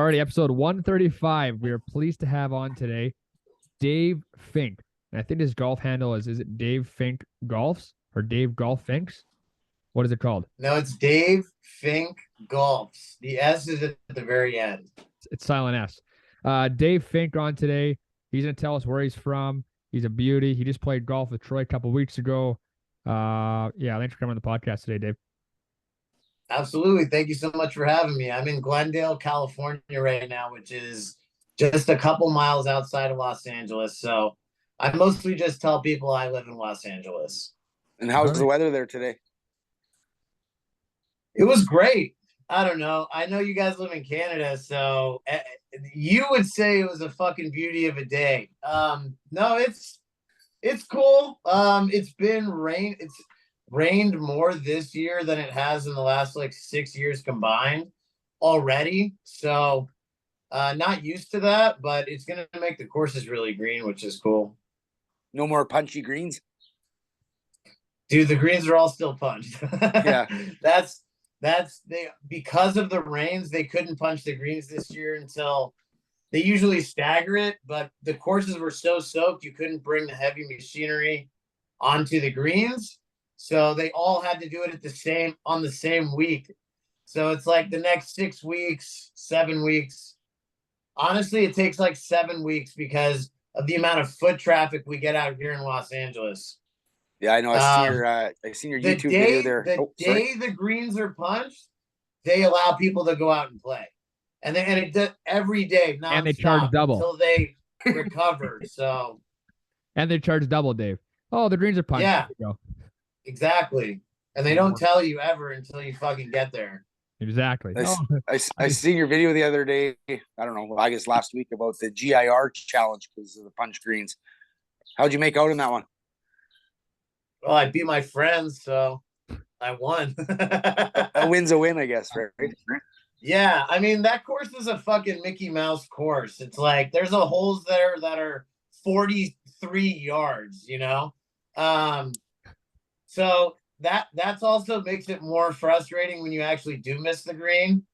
Alrighty, episode 135. We are pleased to have on today Dave Fink. And I think his golf handle is it Dave Fink Golfs or Dave Golf Finks? What is it called? No, it's Dave Fink Golfs. The S is at the very end. It's silent S. Dave Fink on today. He's going to tell us where he's from. He's a beauty. He just played golf with Troy a couple weeks ago. Thanks for coming on the podcast today, Dave. Absolutely. Thank you so much for having me. I'm in Glendale, California right now, which is just a couple miles outside of Los Angeles. So I mostly just tell people I live in Los Angeles. And how's the weather there today? It was great. I don't know. I know you guys live in Canada, so you would say it was a fucking beauty of a day. No, it's cool. It's been rain. It's rained more this year than it has in the last 6 years combined already. So not used to that, but it's going to make the courses really green, which is cool. No more punchy greens? Dude, the greens are all still punched. Yeah. Because of the rains, they couldn't punch the greens this year until they usually stagger it, but the courses were so soaked you couldn't bring the heavy machinery onto the greens. So they all had to do it on the same week. So it's like the next 6 weeks, 7 weeks. Honestly, it takes 7 weeks because of the amount of foot traffic we get out here in Los Angeles. Yeah, I know. I seen your YouTube video there. The day the greens are punched, they allow people to go out and play, and it does every day. And they charge double until they recover. So, and they charge double, Dave. Oh, the greens are punched. Yeah, exactly. And they don't tell you ever until you fucking get there. Exactly. I seen your video the other day. I don't know. I guess last week about the GIR challenge because of the punch greens. How'd you make out in that one? Well, I beat my friends, so I won. A win's a win, I guess, right? Yeah, I mean, that course is a fucking Mickey Mouse course. It's there's a holes there that are 43 yards, So that's also makes it more frustrating when you actually do miss the green.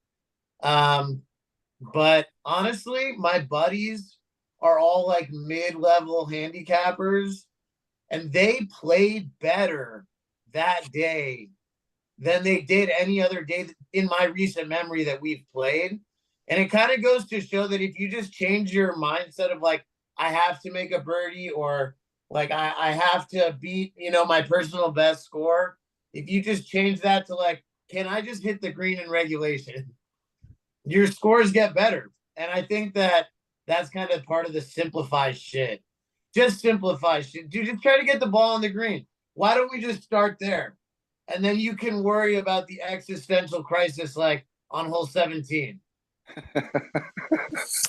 But honestly, my buddies are all mid-level handicappers. And they played better that day than they did any other day in my recent memory that we've played. And it kind of goes to show that if you just change your mindset of I have to make a birdie or I have to beat, my personal best score. If you just change that to can I just hit the green in regulation? Your scores get better. And I think that's kind of part of the simplify shit. Just simplify shit. Dude, just try to get the ball on the green. Why don't we just start there? And then you can worry about the existential crisis on hole 17.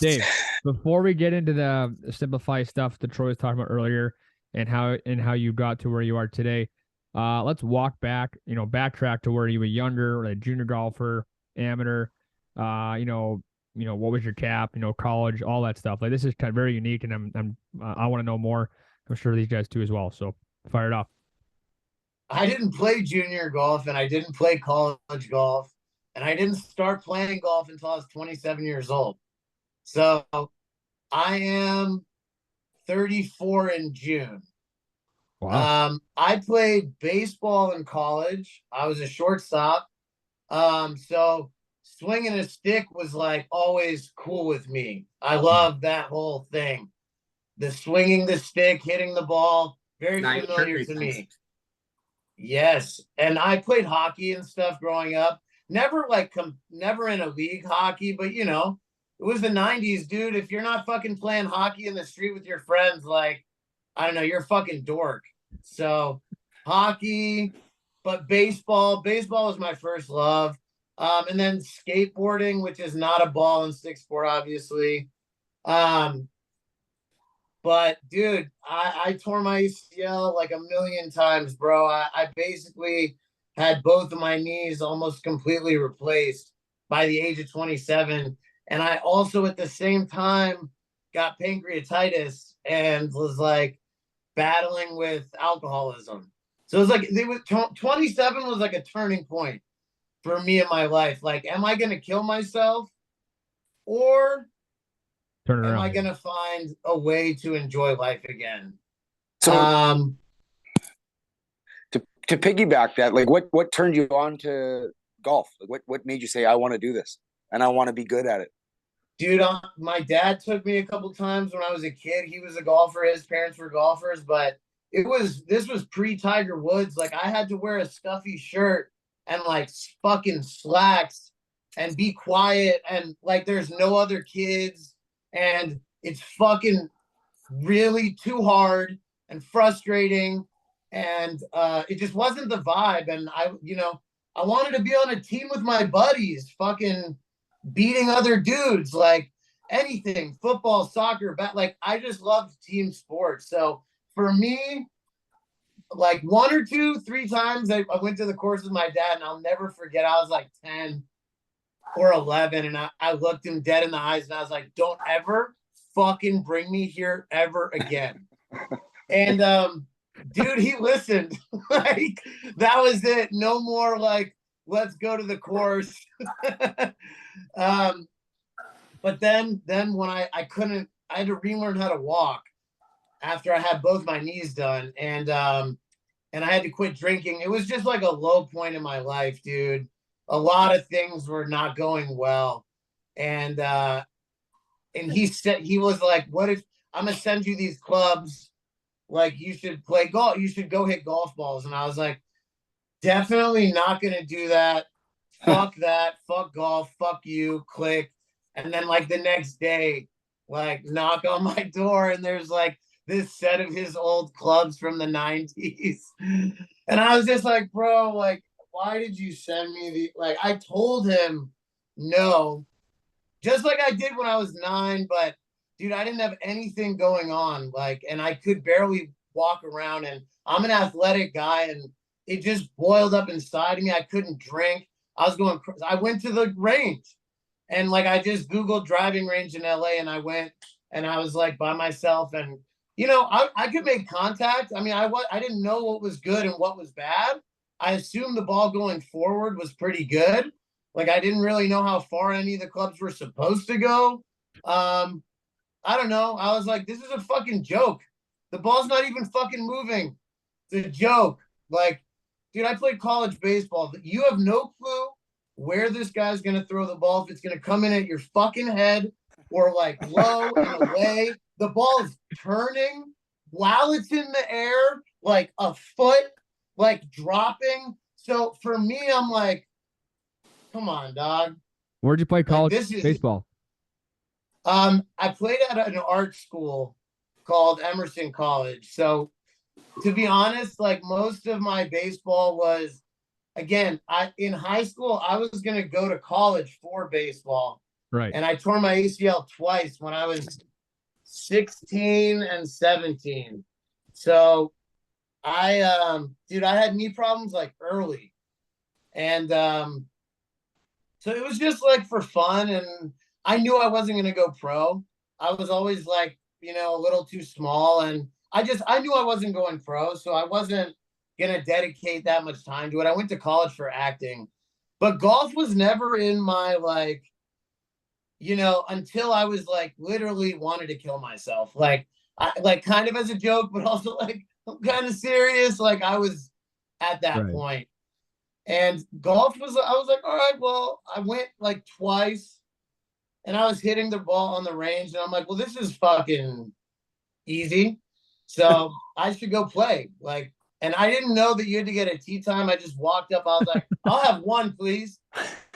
Dave, before we get into the simplify stuff that Troy was talking about earlier and how you got to where you are today, let's walk back, backtrack to where you were younger, a junior golfer, amateur, what was your cap, college, all that stuff. This is kind of very unique, and I want to know more. I'm sure these guys too as well. So fire it off. I didn't play junior golf, and I didn't play college golf, and I didn't start playing golf until I was 27 years old. So I am 34 in June. Wow. I played baseball in college. I was a shortstop. So swinging a stick was always cool with me. I love that whole thing. The swinging the stick, hitting the ball, very familiar to me. Yes. And I played hockey and stuff growing up. Never never in a league hockey, but it was the 90s, dude. If you're not fucking playing hockey in the street with your friends, I don't know, you're a fucking dork. So hockey, but baseball was my first love. And then skateboarding, which is not a ball and stick sport, obviously. But dude, I tore my ACL a million times, bro. I basically had both of my knees almost completely replaced by the age of 27. And I also at the same time got pancreatitis and was battling with alcoholism. So it was 27 was a turning point for me in my life. Am I going to kill myself? or Turn it am around. I going to find a way to enjoy life again? So to piggyback that, like what turned you on to golf? Like what made you say, I want to do this and I want to be good at it? Dude, my dad took me a couple times when I was a kid. He was a golfer. His parents were golfers, but this was pre-Tiger Woods. Like I had to wear a stuffy shirt and like fucking slacks and be quiet and like there's no other kids and it's fucking really too hard and frustrating and it just wasn't the vibe. And I wanted to be on a team with my buddies, fucking beating other dudes, like anything, football, soccer, like I just loved team sports. So for me, like 1 or 2, 3 times I went to the course with my dad, and I'll never forget. I was like 10 or 11, and I looked him dead in the eyes, and I was like, "Don't ever fucking bring me here ever again." And dude, he listened. Like that was it. No more like, let's go to the course. But then when I couldn't, I had to relearn how to walk after I had both my knees done, and I had to quit drinking. It was just like a low point in my life, dude. A lot of things were not going well, and he said, he was like, "What if I'm gonna send you these clubs? Like you should play golf. You should go hit golf balls." And I was like, "Definitely not gonna do that. Fuck that. Fuck golf. Fuck you." Click. And then like the next day, like knock on my door, and there's like this set of his old clubs from the 90s. And I was just like, bro, like, why did you send me the, like, I told him no, just like I did when I was 9, but dude, I didn't have anything going on. Like, and I could barely walk around, and I'm an athletic guy, and it just boiled up inside of me. I couldn't drink. I went to the range, and like, I just Googled driving range in LA, and I went, and I was like by myself, and I could make contact. I mean, I didn't know what was good and what was bad. I assumed the ball going forward was pretty good. Like I didn't really know how far any of the clubs were supposed to go. I don't know. I was like, this is a fucking joke. The ball's not even fucking moving. It's a joke. Like, dude, I played college baseball. You have no clue where this guy's going to throw the ball, if it's going to come in at your fucking head or like low and away. The ball's turning while it's in the air, like a foot, like dropping. So for me, I'm like, come on, dog. Where'd you play college baseball? I played at an art school called Emerson College. So to be honest, like most of my baseball was, again, in high school, I was going to go to college for baseball. Right. And I tore my ACL twice when I was 16 and 17. So dude, I had knee problems like early. And so it was just like for fun. And I knew I wasn't going to go pro. I was always like, a little too small. And I knew I wasn't going pro. So I wasn't going to dedicate that much time to it. I went to college for acting. But golf was never in my like, until I was like literally wanted to kill myself. Like, kind of as a joke, but also like I'm kind of serious. Like I was at that point. And golf I was like, all right, well, I went like twice and I was hitting the ball on the range. And I'm like, well, this is fucking easy. So I should go play. Like, and I didn't know that you had to get a tee time. I just walked up. I was like, I'll have one, please.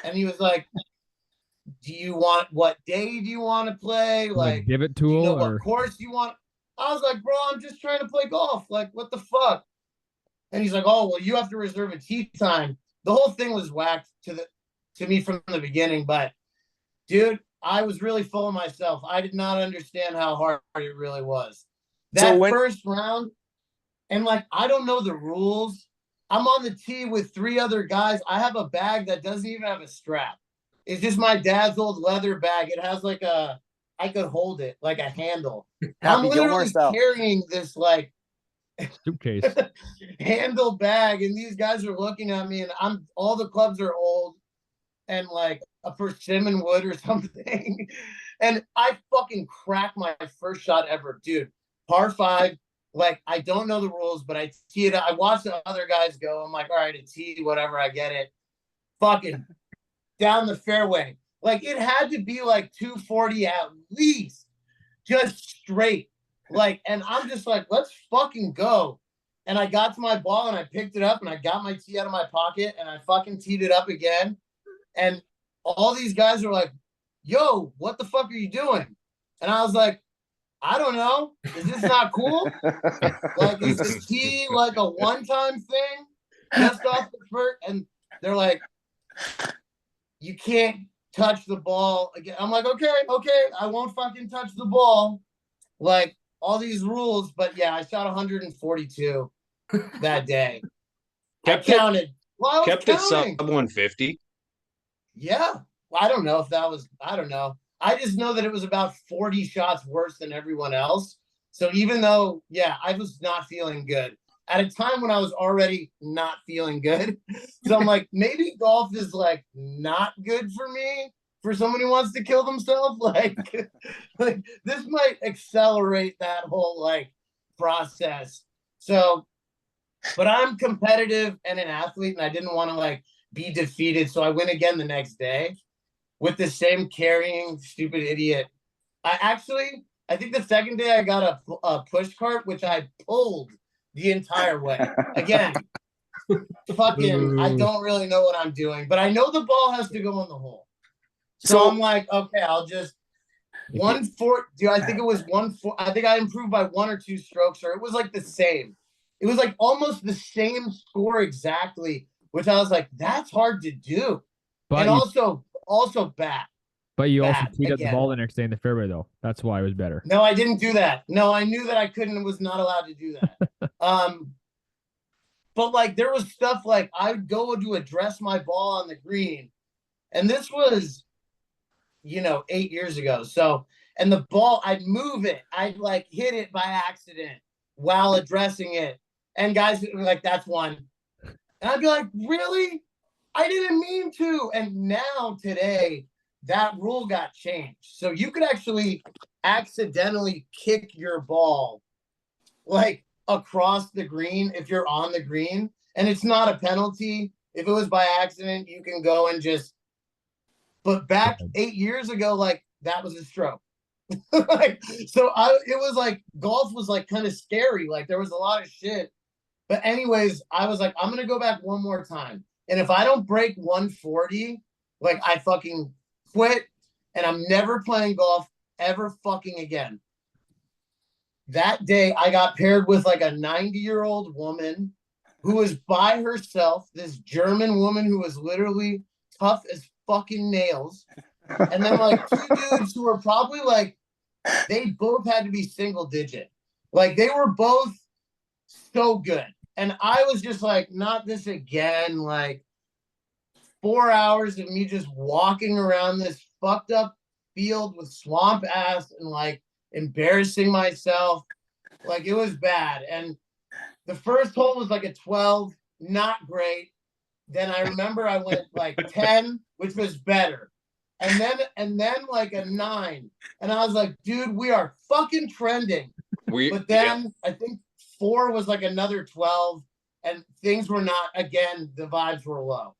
And he was like, what day do you want to play? Like give it tool, what course you want? I was like, bro, I'm just trying to play golf. Like, what the fuck? And he's like, oh, well, you have to reserve a tee time. The whole thing was whacked to me from the beginning. But dude, I was really full of myself. I did not understand how hard it really was. That first round, and like, I don't know the rules. I'm on the tee with 3 other guys. I have a bag that doesn't even have a strap. It's just my dad's old leather bag. It has like I could hold it like a handle. I'm literally carrying this like suitcase handle bag, and these guys are looking at me, and all the clubs are old, and like a persimmon wood or something. And I fucking cracked my first shot ever, dude. Par 5. Like, I don't know the rules, but I tee it up. I watched the other guys go. I'm like, all right, a tee, whatever, I get it. Fucking down the fairway. Like, it had to be like 240 at least, just straight. Like, and I'm just like, let's fucking go. And I got to my ball and I picked it up and I got my tee out of my pocket and I fucking teed it up again. And all these guys are like, yo, what the fuck are you doing? And I was like, I don't know. Is this not cool? Like, is the tee like a one-time thing? Just off the first? And they're like, you can't touch the ball again. I'm like, okay, I won't fucking touch the ball. Like, all these rules. But yeah, I shot 142 that day. Kept I counted. Well, Kept it sub 150. Yeah. I don't know if that was, I don't know. I just know that it was about 40 shots worse than everyone else. So even though, yeah, I was not feeling good at a time when I was already not feeling good. So I'm like, maybe golf is like not good for me, for someone who wants to kill themselves. Like this might accelerate that whole like process. So, but I'm competitive and an athlete, and I didn't want to like be defeated. So I went again the next day with the same carrying stupid idiot. I think the second day I got a push cart, which I pulled the entire way. Again, fucking, I don't really know what I'm doing, but I know the ball has to go in the hole. So I'm like, okay, I'll just 1-4. Dude, I think it was 1-4. I think I improved by 1 or 2 strokes, or it was like the same. It was like almost the same score exactly, which I was like, that's hard to do. But and also bad. But you also teed up the ball the next day in the fairway, though. That's why it was better. No, I didn't do that. No, I knew that I couldn't and was not allowed to do that. But like there was stuff like I would go to address my ball on the green, and this was, 8 years ago. So, and the ball, I'd move it, I'd like hit it by accident while addressing it, and guys would be like, "That's one," and I'd be like, "Really? I didn't mean to." And now today, that rule got changed. So you could actually accidentally kick your ball like across the green if you're on the green. And it's not a penalty. If it was by accident, you can go and just, but back 8 years ago, like that was a stroke. It was like, golf was like kind of scary. Like there was a lot of shit. But anyways, I was like, I'm going to go back one more time. And if I don't break 140, like I fucking quit, and I'm never playing golf ever fucking again. That day, I got paired with like a 90-year-old woman who was by herself, this German woman who was literally tough as fucking nails. And then like 2 dudes who were probably like, they both had to be single digit. Like they were both so good. And I was just like, not this again. Like 4 hours of me just walking around this fucked up field with swamp ass and like embarrassing myself. Like it was bad. And the first hole was like a 12, not great. Then I remember I went like 10, which was better. And then like a 9. And I was like, dude, we are fucking trending. But then I think 4 was like another 12, and things were not, again, the vibes were low.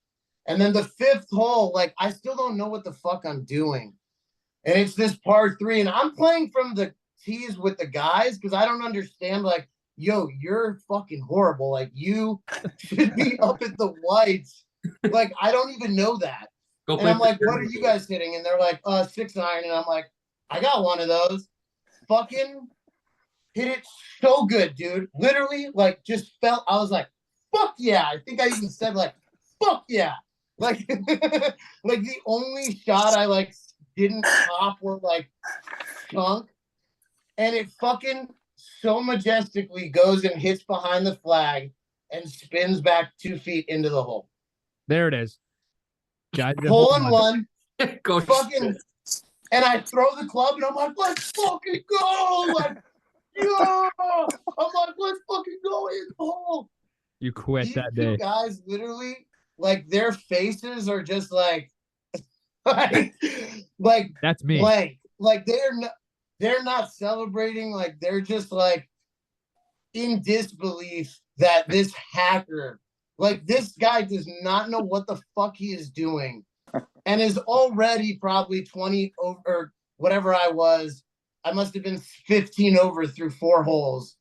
And then the 5th hole, like I still don't know what the fuck I'm doing. And it's this par 3, and I'm playing from the tees with the guys because I don't understand, like, yo, you're fucking horrible. Like you should be up at the whites. Like, I don't even know that. And I'm like, what are you guys hitting? And they're like, 6 iron. And I'm like, I got one of those. Fucking hit it so good, dude. Literally, like, just felt, I was like, fuck yeah. I think I even said, like, fuck yeah. Like, like the only shot I, like, didn't pop were, like, chunk. And it fucking so majestically goes and hits behind the flag and spins back 2 feet into the hole. There it is. Hole in one. Go fucking, and I throw the club and I'm like, let's fucking go. Like, yeah. I'm like, let's fucking go in the hole. You quit These that two day. guys literally, like, their faces are just like, like That's me. blank. Like they're not celebrating. Like they're just like in disbelief that this hacker, like this guy does not know what the fuck he is doing and is already probably 20 over or whatever I was. I must have been 15 over through 4 holes.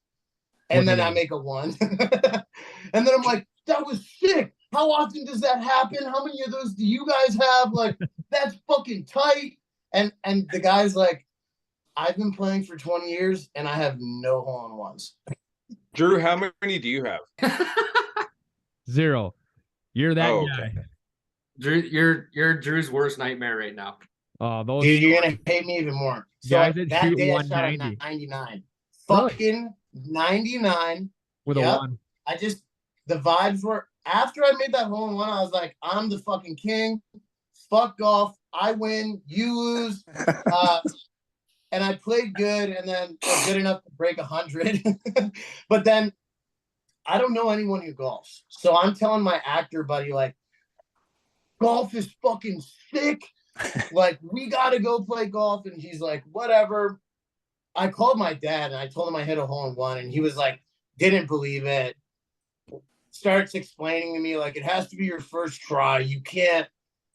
And then I make a 1. And then I'm like, that was sick. How often does that happen? How many of those do you guys have? Like, that's fucking tight. And the guy's like, I've been playing for 20 years and I have no hole-in-ones. Drew, how many do you have? 0. You're that Oh, guy. okay. Drew, you're Drew's worst nightmare right now. Oh, those Dude, you're gonna hate me even more. So guys that that shoot day I shot a 190 99. Really? Fucking 99. with Yep. a 1. The vibes were, after I made that hole-in-one, I was like, I'm the fucking king. Fuck golf. I win, you lose. And I played good, and then good enough to break 100. But then I don't know anyone who golfs. So I'm telling my actor buddy, like, golf is fucking sick. Like, we got to go play golf. And he's like, whatever. I called my dad, and I told him I hit a hole-in-one, and he was like, didn't believe it. Starts explaining to me, like, it has to be your first try. You can't,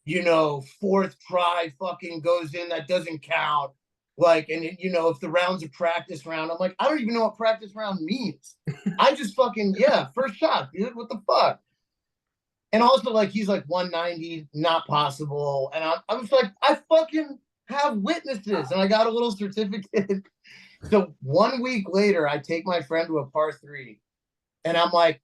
4th try fucking goes in. That doesn't count. Like, and if the round's a practice round, I'm like, I don't even know what practice round means. I just fucking, first shot, dude. What the fuck? And also, like, he's like 190, not possible. And I was like, I fucking have witnesses. And I got a little certificate. So 1 week later, I take my friend to a par 3. And I'm like,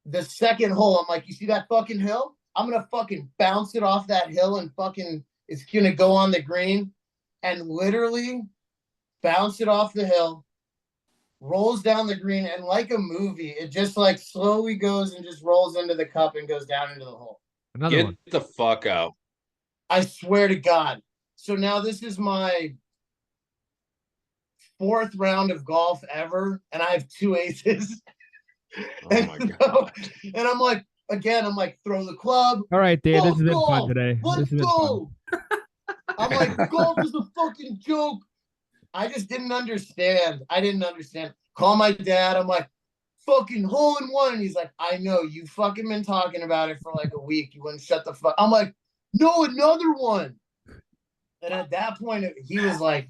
the second hole, I'm like, you see that fucking hill? I'm going to fucking bounce it off that hill and fucking it's going to go on the green. And literally bounce it off the hill, rolls down the green, and like a movie, it just like slowly goes and just rolls into the cup and goes down into the hole. Another Get one. the fuck out. I swear to God. So now this is my 4th round of golf ever, and I have 2 aces. Oh my God. And I'm like, again, throw the club. All right, Dave, this Fuck has been golf. fun today. Let's This has been go. fun. I'm like, golf is a fucking joke. I just didn't understand. Call my dad. I'm like, fucking hole-in-one. And he's like, I know. You fucking been talking about it for like a week. You wouldn't shut the fuck. I'm like, no, another one. And at that point, he was like,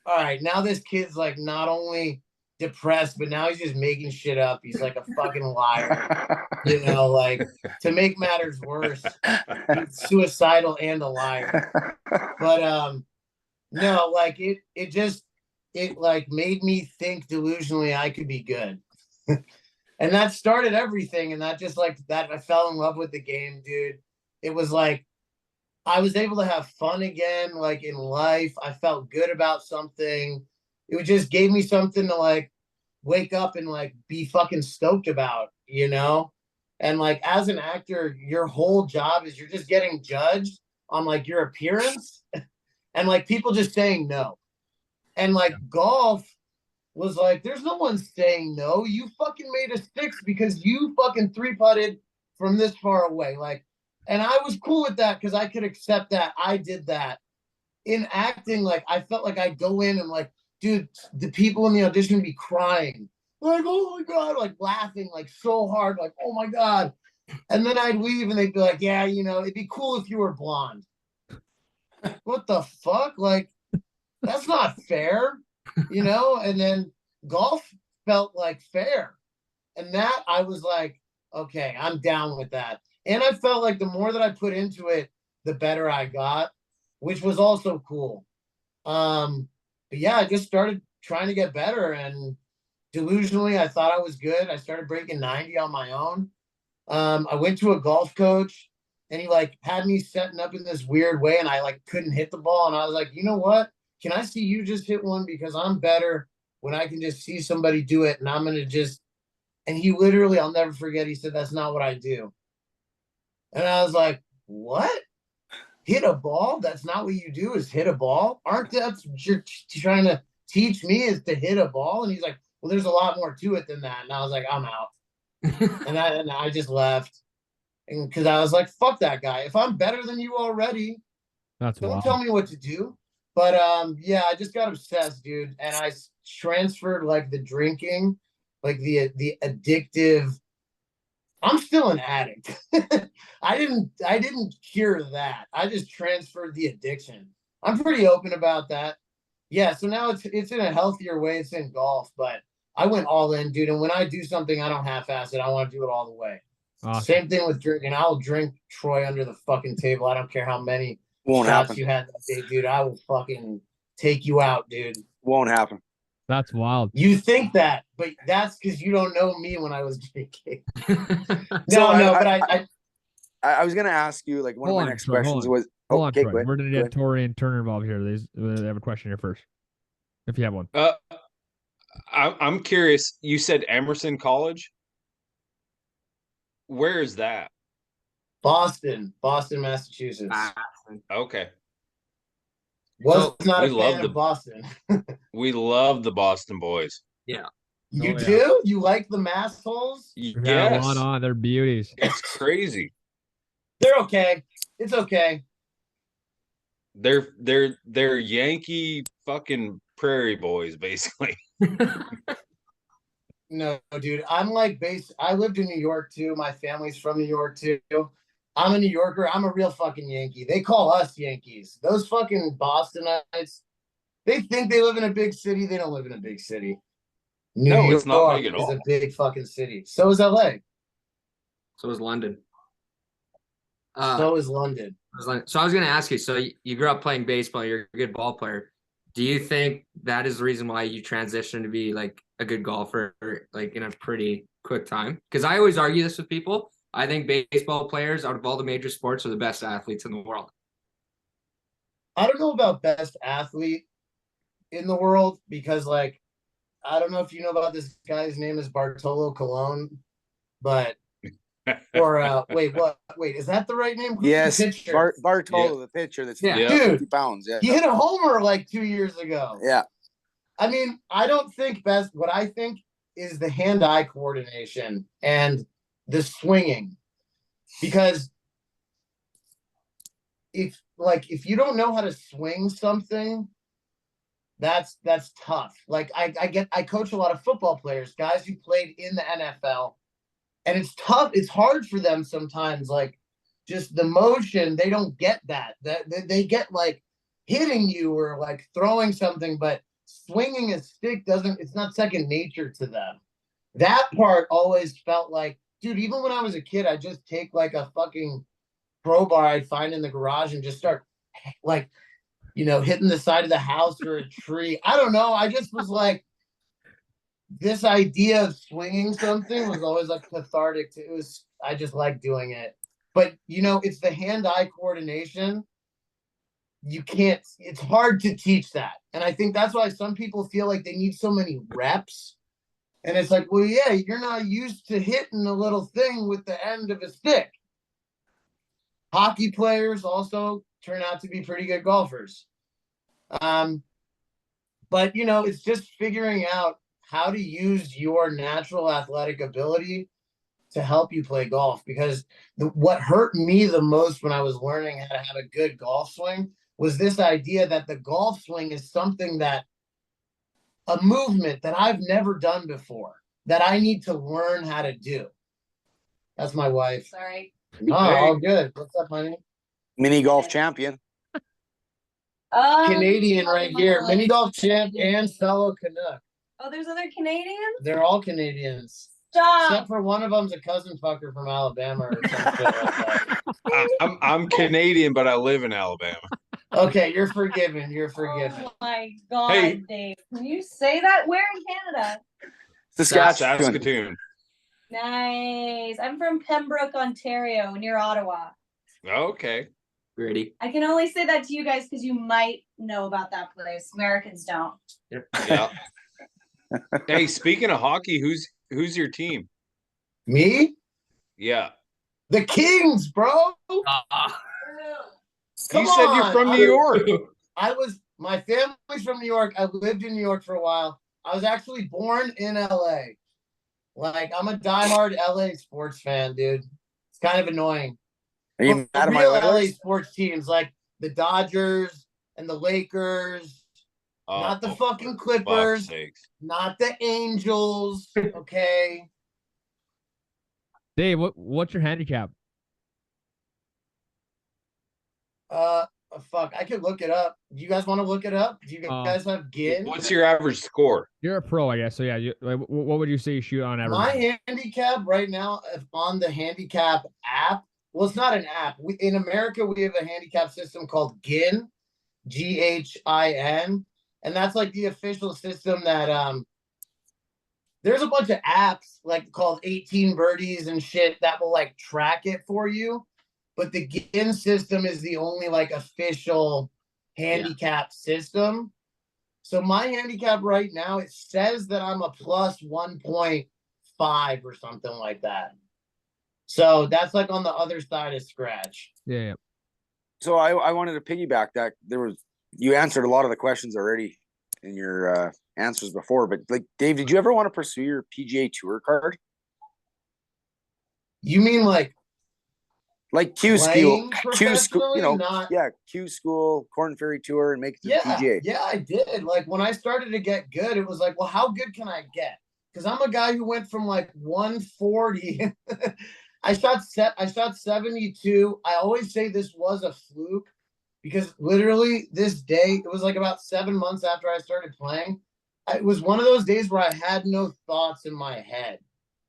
all right, now this kid's like not only depressed, but now he's just making shit up. He's like a fucking liar. Like, to make matters worse, he's suicidal and a liar. But no, like it like made me think delusionally I could be good. And that started everything. And that just like that, I fell in love with the game, dude. It was like I was able to have fun again, like in life. I felt good about something. It just gave me something to like wake up and like be fucking stoked about, And like as an actor, your whole job is you're just getting judged on like your appearance and like people just saying no. And like golf was like, there's no one saying no. You fucking made a 6 because you fucking 3-putted from this far away. Like, and I was cool with that because I could accept that. I did that. In acting, like I felt like I'd go in and like, dude, the people in the audition would be crying. Like, oh my God, like laughing like so hard, like, oh my God. And then I'd leave and they'd be like, yeah, it'd be cool if you were blonde. What the fuck? Like, that's not fair, And then golf felt like fair. And that I was like, okay, I'm down with that. And I felt like the more that I put into it, the better I got, which was also cool. But yeah, I just started trying to get better, and delusionally, I thought I was good. I started breaking 90 on my own. I went to a golf coach, and he like had me setting up in this weird way, and I like couldn't hit the ball. And I was like, you know what? Can I see you just hit one? Because I'm better when I can just see somebody do it, and I'm going to just, and he literally, I'll never forget, he said, that's not what I do. And I was like, what? Hit a ball? That's not what you do, is hit a ball? Aren't that's what you're trying to teach me, is to hit a ball? And he's like, well, there's a lot more to it than that. And I was like, I'm out. and I just left. And because I was like, fuck that guy. If I'm better than you already, That's don't wild. tell me what to do. But yeah, I just got obsessed, dude. And I transferred like the drinking, like the addictive. I'm still an addict. I didn't cure that. I just transferred the addiction. I'm pretty open about that. Yeah, so now it's in a healthier way. It's in golf, but I went all in, dude. And when I do something, I don't half-ass it. I want to do it all the way. Awesome. Same thing with drinking. I'll drink Troy under the fucking table. I don't care how many Won't shots happen. you had that day, dude. I will fucking take you out, dude. Won't happen. That's wild. You think that, but that's because you don't know me when I was drinking. So I was gonna ask you, like, one of Hold my on, next Troy, questions hold was Hold on, okay, Troy. We're gonna get Torrie and Turner involved here. They have a question here first, if you have one. I'm curious. You said Emerson College. Where is that? Boston, Massachusetts. Okay. Was not we a love fan the of Boston. We love the Boston boys. Yeah. You Oh, yeah. do? You like the mass holes? We got a lot Yes, on. They're beauties. it's crazy. They're okay. It's okay. They're Yankee fucking prairie boys, basically. No, dude. I'm like I lived in New York too. My family's from New York too. I'm a New Yorker. I'm a real fucking Yankee. They call us Yankees. Those fucking Bostonites, they think they live in a big city. They don't live in a big city. New No, York it's not big at is all. a big fucking city. So is LA. So is London. So is London. So I was going to ask you, so you grew up playing baseball, you're a good ball player. Do you think that is the reason why you transitioned to be like a good golfer, like in a pretty quick time? Because I always argue this with people. I think baseball players out of all the major sports are the best athletes in the world. I don't know about best athlete in the world because, like, I don't know if you know about this guy. His name is Bartolo Colon, but wait, is that the right name? Who's yes, the pitcher? Bartolo, the pitcher that's Yeah. 50 pounds. Yeah, He hit a homer like 2 years ago. yeah. I mean, I don't think best. What I think is the hand-eye coordination and the swinging, because if you don't know how to swing something, that's tough. Like I coach a lot of football players, guys who played in the NFL, and it's tough. It's hard for them sometimes. Like just the motion, they don't get that. They get like hitting you or like throwing something, but swinging a stick it's not second nature to them. That part always felt like, dude, even when I was a kid, I'd just take like a fucking crowbar I'd find in the garage and just start like, hitting the side of the house or a tree. I don't know. I just was like, this idea of swinging something was always like cathartic. I just like doing it. But, it's the hand-eye coordination. It's hard to teach that. And I think that's why some people feel like they need so many reps. And it's like, well, yeah, you're not used to hitting a little thing with the end of a stick. Hockey players also turn out to be pretty good golfers. But, it's just figuring out how to use your natural athletic ability to help you play golf. Because what hurt me the most when I was learning how to have a good golf swing was this idea that the golf swing is something a movement that I've never done before, that I need to learn how to do. That's my wife. Sorry. No, all good. What's up, honey? Mini golf champion. Canadian right here. Mini golf champ and fellow Canuck. Oh, there's other Canadians? They're all Canadians. Stop. Except for one of them's a cousin fucker from Alabama or some shit like that. I'm Canadian, but I live in Alabama. Okay, you're forgiven. You're forgiven. Oh my God, Hey. Dave. Can you say that? Where in Canada? Saskatchewan. Saskatoon. Nice. I'm from Pembroke, Ontario, near Ottawa. Okay. Gritty. I can only say that to you guys because you might know about that place. Americans don't. Yeah. Hey, speaking of hockey, who's your team? Me? Yeah. The Kings, bro. Come You said you're on. from New York. My family's from New York. I lived in New York for a while. I was actually born in LA. Like, I'm a diehard LA sports fan, dude. kind of annoying. Are you But mad at my real LA Oilers? sports teams like the Dodgers and the Lakers, not the fucking for fuck's Clippers, sakes. not the Angels. Okay. Dave, what's your handicap? Fuck, I could look it up. Do you guys want to look it up? Do you guys have Gin? What's your average score? You're a pro, I guess. So yeah, what would you say you shoot on average? My handicap right now on the handicap app. Well, it's not an app. In America, we have a handicap system called GIN, GHIN, and that's like the official system that there's a bunch of apps like called 18 birdies and shit that will like track it for you. But the GIN system is the only like official handicap system. So my handicap right now, it says that I'm a plus 1.5 or something like that. So that's like on the other side of scratch. Yeah. So I wanted to piggyback that. You answered a lot of the questions already in your answers before, but like Dave, did you ever want to pursue your PGA Tour card? You mean like Q school, professionally? Not... Q school, Corn Ferry Tour, and make it to the PGA. Yeah, I did. Like when I started to get good, it was like, well, how good can I get? Because I'm a guy who went from like 140. I shot 72. I always say this was a fluke because literally this day, it was like about 7 months after I started playing. It was one of those days where I had no thoughts in my head.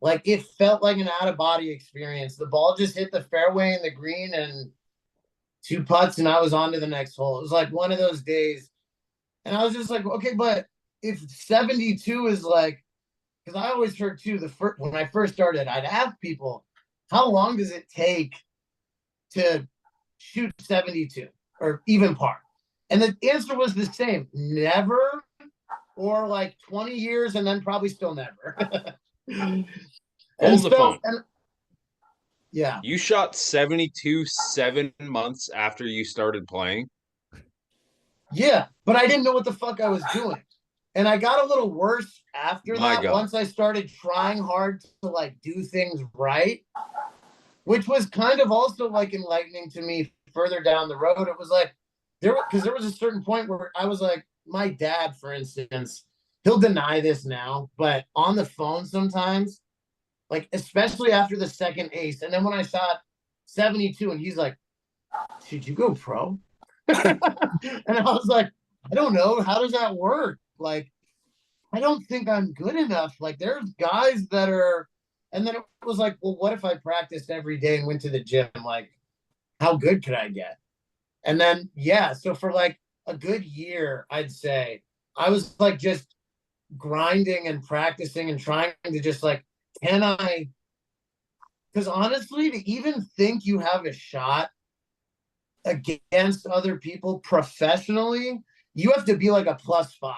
Like it felt like an out-of-body experience. The ball just hit the fairway and the green and 2 putts, and I was on to the next hole. It was like one of those days. And I was just like, okay, but if 72 is like, because I always heard too, when I first started, I'd ask people, how long does it take to shoot 72 or even par? And the answer was the same, never, or like 20 years and then probably still never. Hold the phone. Yeah. You shot 72 7 months after you started playing? Yeah, but I didn't know what the fuck I was doing. And I got a little worse after that once I started trying hard to like do things right, which was kind of also like enlightening to me further down the road. It was like there was a certain point where I was like, my dad, for instance, he'll deny this now, but on the phone sometimes, like especially after the second ace, and then when I shot 72 and he's like, should you go pro? And I was like, I don't know. How does that work? Like, I don't think I'm good enough. Like, there's guys that are, and then it was like, well, what if I practiced every day and went to the gym? Like, how good could I get? And then, so for like a good year, I'd say, I was like just grinding and practicing and trying to just like, because honestly, to even think you have a shot against other people professionally, you have to be like a +5.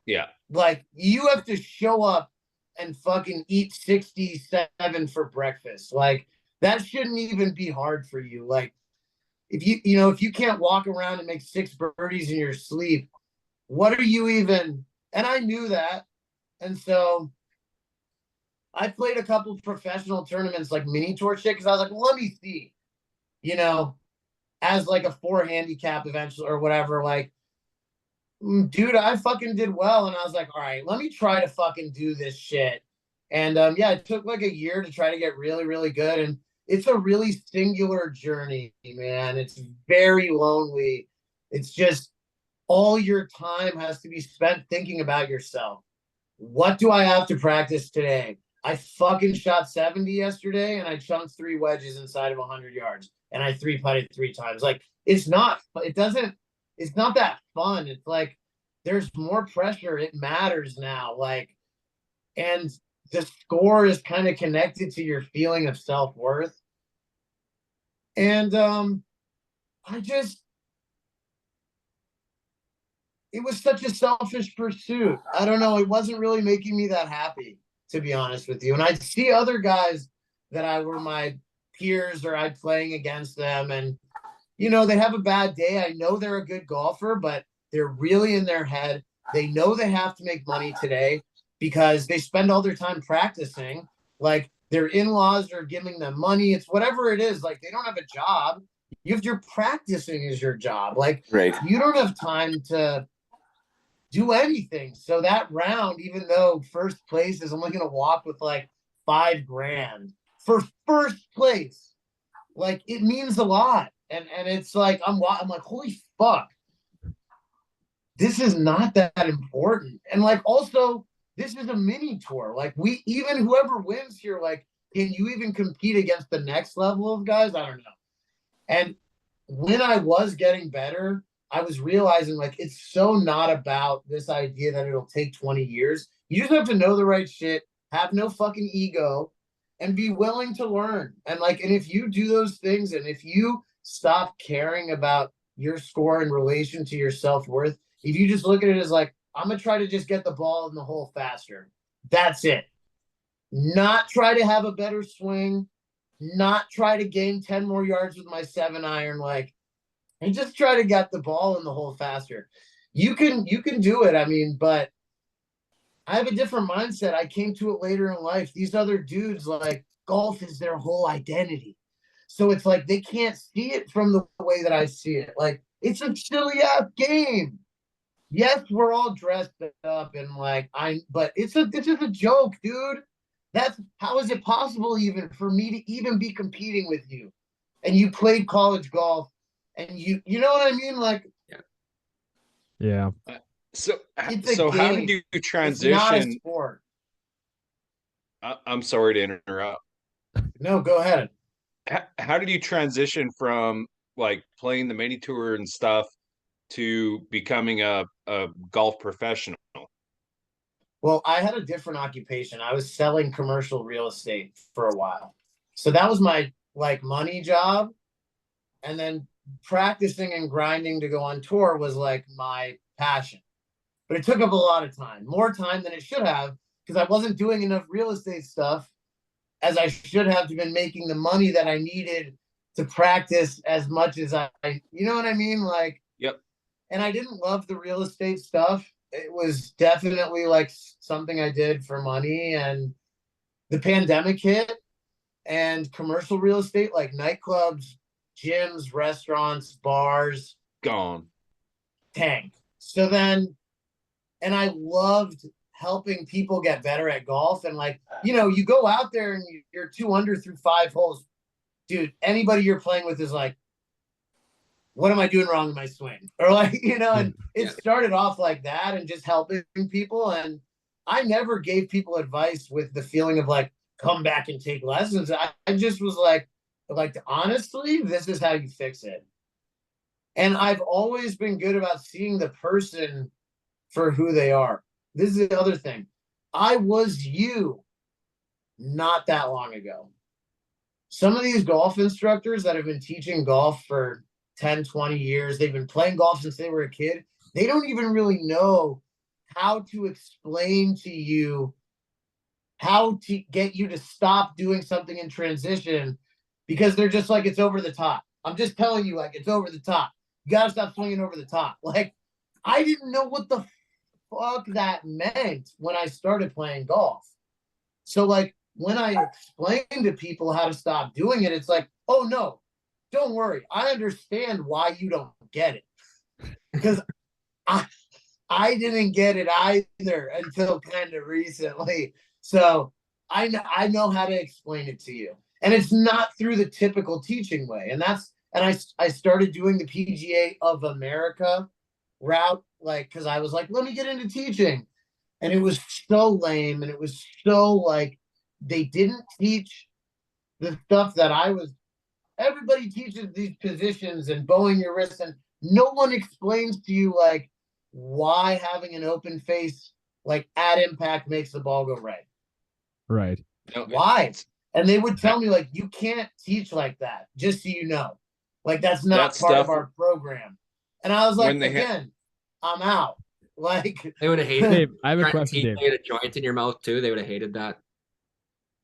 Yeah. Like you have to show up and fucking eat 67 for breakfast. Like that shouldn't even be hard for you. Like if you can't walk around and make 6 birdies in your sleep, what are you even? And I knew that. And so I played a couple professional tournaments like mini tour shit because I was like, well, let me see, as like a 4 handicap eventually or whatever. Like, dude, I fucking did well. And I was like, all right, let me try to fucking do this shit. And it took like a year to try to get really, really good. And it's a really singular journey, man. It's very lonely. It's just all your time has to be spent thinking about yourself. What do I have to practice today? I fucking shot 70 yesterday and I chunked 3 wedges inside of 100 yards and I 3-putted 3 times. Like it's not that fun. It's like there's more pressure. It matters now. Like, and the score is kind of connected to your feeling of self-worth. And it was such a selfish pursuit. I don't know. It wasn't really making me that happy, to be honest with you. And I'd see other guys that I were my peers or I'd playing against them and, they have a bad day. I know they're a good golfer, but they're really in their head. They know they have to make money today because they spend all their time practicing. Like their in-laws are giving them money. It's whatever it is. Like, they don't have a job. You're practicing is your job. Like, Right. you don't have time to do anything. So that round, even though first place is only going to walk with like $5,000 for first place, like, it means a lot. And it's like, I'm like, holy fuck, this is not that important. And like, also, this is a mini tour. Like, we, even whoever wins here, like, can you even compete against the next level of guys? I don't know. And when I was getting better, I was realizing, like, it's so not about this idea that it'll take 20 years. You just have to know the right shit, have no fucking ego, and be willing to learn. And like, and if you do those things, and if you stop caring about your score in relation to your self-worth, if you just look at it as like, I'm going to try to just get the ball in the hole faster. That's it. Not try to have a better swing, not try to gain 10 more yards with my 7-iron, like, and just try to get the ball in the hole faster. You can do it. I mean, but I have a different mindset. I came to it later in life. These other dudes, like, golf is their whole identity. So it's like they can't see it from the way that I see it. Like, it's a silly ass game. Yes, we're all dressed up and like, but this is a joke, dude. That's, how is it possible even for me to even be competing with you? And you played college golf, and you know what I mean? Like, Yeah. So it's a so how game. did you It's not a transition? sport. I'm sorry to interrupt. No, go ahead. How did you transition from like playing the mini tour and stuff to becoming a golf professional? Well, I had a different occupation. I was selling commercial real estate for a while. So that was my like money job. And then practicing and grinding to go on tour was like my passion. But it took up a lot of time, more time than it should have, because I wasn't doing enough real estate stuff as I should have been making the money that I needed to practice as much as you know what I mean? Like, Yep. And I didn't love the real estate stuff. It was definitely like something I did for money, and the pandemic hit, and commercial real estate, like nightclubs, gyms, restaurants, bars, Gone. tanked. So then, and I loved helping people get better at golf. And like, you go out there and you're 2 under through 5 holes. Dude, anybody you're playing with is like, what am I doing wrong in my swing? Or like, and it started off like that, and just helping people. And I never gave people advice with the feeling of like, come back and take lessons. I just was like, honestly, this is how you fix it. And I've always been good about seeing the person for who they are. This is the other thing. I was you not that long ago. Some of these golf instructors that have been teaching golf for 10, 20 years, they've been playing golf since they were a kid. They don't even really know how to explain to you how to get you to stop doing something in transition, because they're just like, it's over the top. I'm just telling you, like, it's over the top. You got to stop swinging over the top. Like, I didn't know what the fuck that meant when I started playing golf. So like, when I explain to people how to stop doing it, it's like, oh no, don't worry. I understand why you don't get it. Because I didn't get it either until kind of recently. So I know how to explain it to you. And it's not through the typical teaching way. And I started doing the PGA of America route, like, because I was like, let me get into teaching. And it was so lame, and it was so like, they didn't teach the stuff that everybody teaches these positions and bowing your wrist, and no one explains to you like why having an open face like at impact makes the ball go right. Right. Why? And they would tell me like, you can't teach like that, just so you know. Like, that's not part of our program. And I was like, again, I'm out. Like, they would have hated Dave, I have a question, Dave. You had a joint in your mouth too. They would have hated that.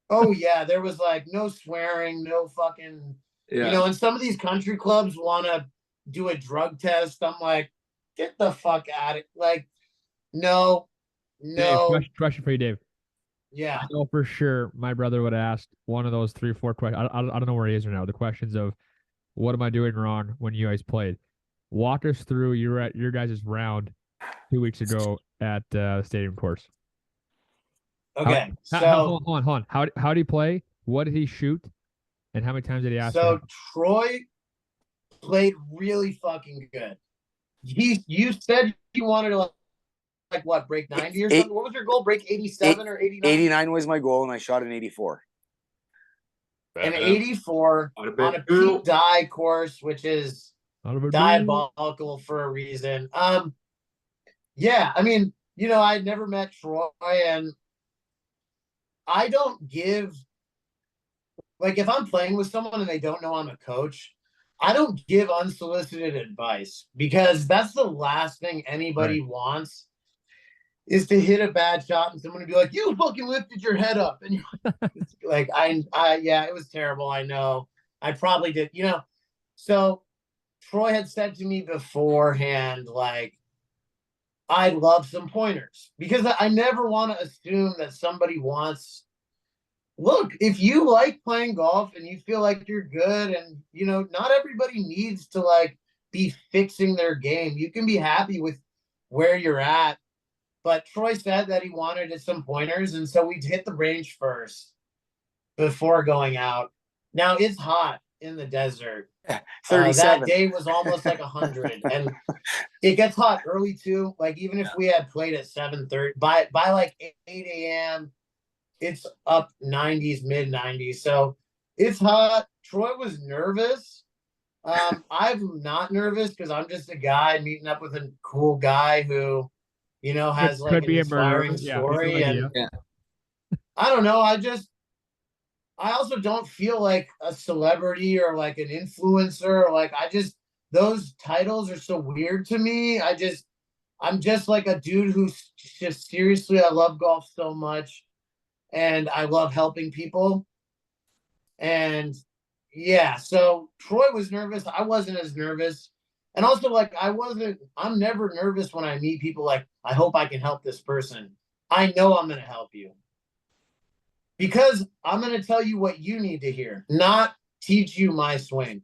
Oh yeah, there was like no swearing, no fucking, and some of these country clubs want to do a drug test. I'm like, get the fuck out of it. Like, no. Dave, question for you, Dave. Yeah. I know for sure my brother would ask one of those 3 or 4 questions. I don't know where he is right now. The questions of what am I doing wrong when you guys played? Walk us through your guys' round 2 weeks ago at the stadium course. Okay. Hold on. How did he play? What did he shoot? And how many times did he ask? So Troy played really fucking good. You said you wanted to like what, break 90 or something? What was your goal? Break 87 or 89? 89 was my goal, and I shot an 84. An 84 on a peak die course, which is diabolical for a reason. Yeah, I mean, I'd never met Troy, and I don't give, like, if I'm playing with someone and they don't know I'm a coach, I don't give unsolicited advice, because that's the last thing anybody wants, is to hit a bad shot and someone to be like, you fucking lifted your head up. And you're like, yeah, it was terrible. I know. I probably did, So Troy had said to me beforehand, like, I'd love some pointers, because I never want to assume that somebody wants. Look, if you like playing golf and you feel like you're good, and not everybody needs to like be fixing their game. You can be happy with where you're at. But Troy said that he wanted some pointers, and so we hit the range first before going out. Now it's hot in the desert. 37. That day was almost like 100, and it gets hot early too. Like, even if we had played at 7:30, by like 8 a.m., it's up 90s, mid 90s. So it's hot. Troy was nervous. I'm not nervous, because I'm just a guy meeting up with a cool guy who, has like an inspiring story. And I don't know. I also don't feel like a celebrity or like an influencer, or like, those titles are so weird to me. I'm just like a dude who's just, seriously, I love golf so much, and I love helping people. And yeah, so Troy was nervous. I wasn't as nervous. And also, like, I'm never nervous when I meet people. Like, I hope I can help this person. I know I'm going to help you, because I'm going to tell you what you need to hear, not teach you my swing.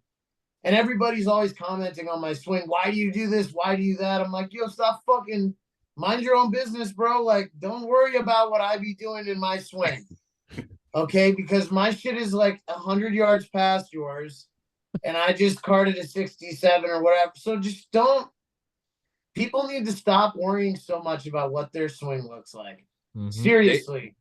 And everybody's always commenting on my swing. Why do you do this? Why do you that? I'm like, yo, stop fucking, mind your own business, bro. Like, don't worry about what I be doing in my swing. Okay, because my shit is like 100 yards past yours, and I just carded a 67 or whatever. So just don't. People need to stop worrying so much about what their swing looks like. Mm-hmm. Seriously,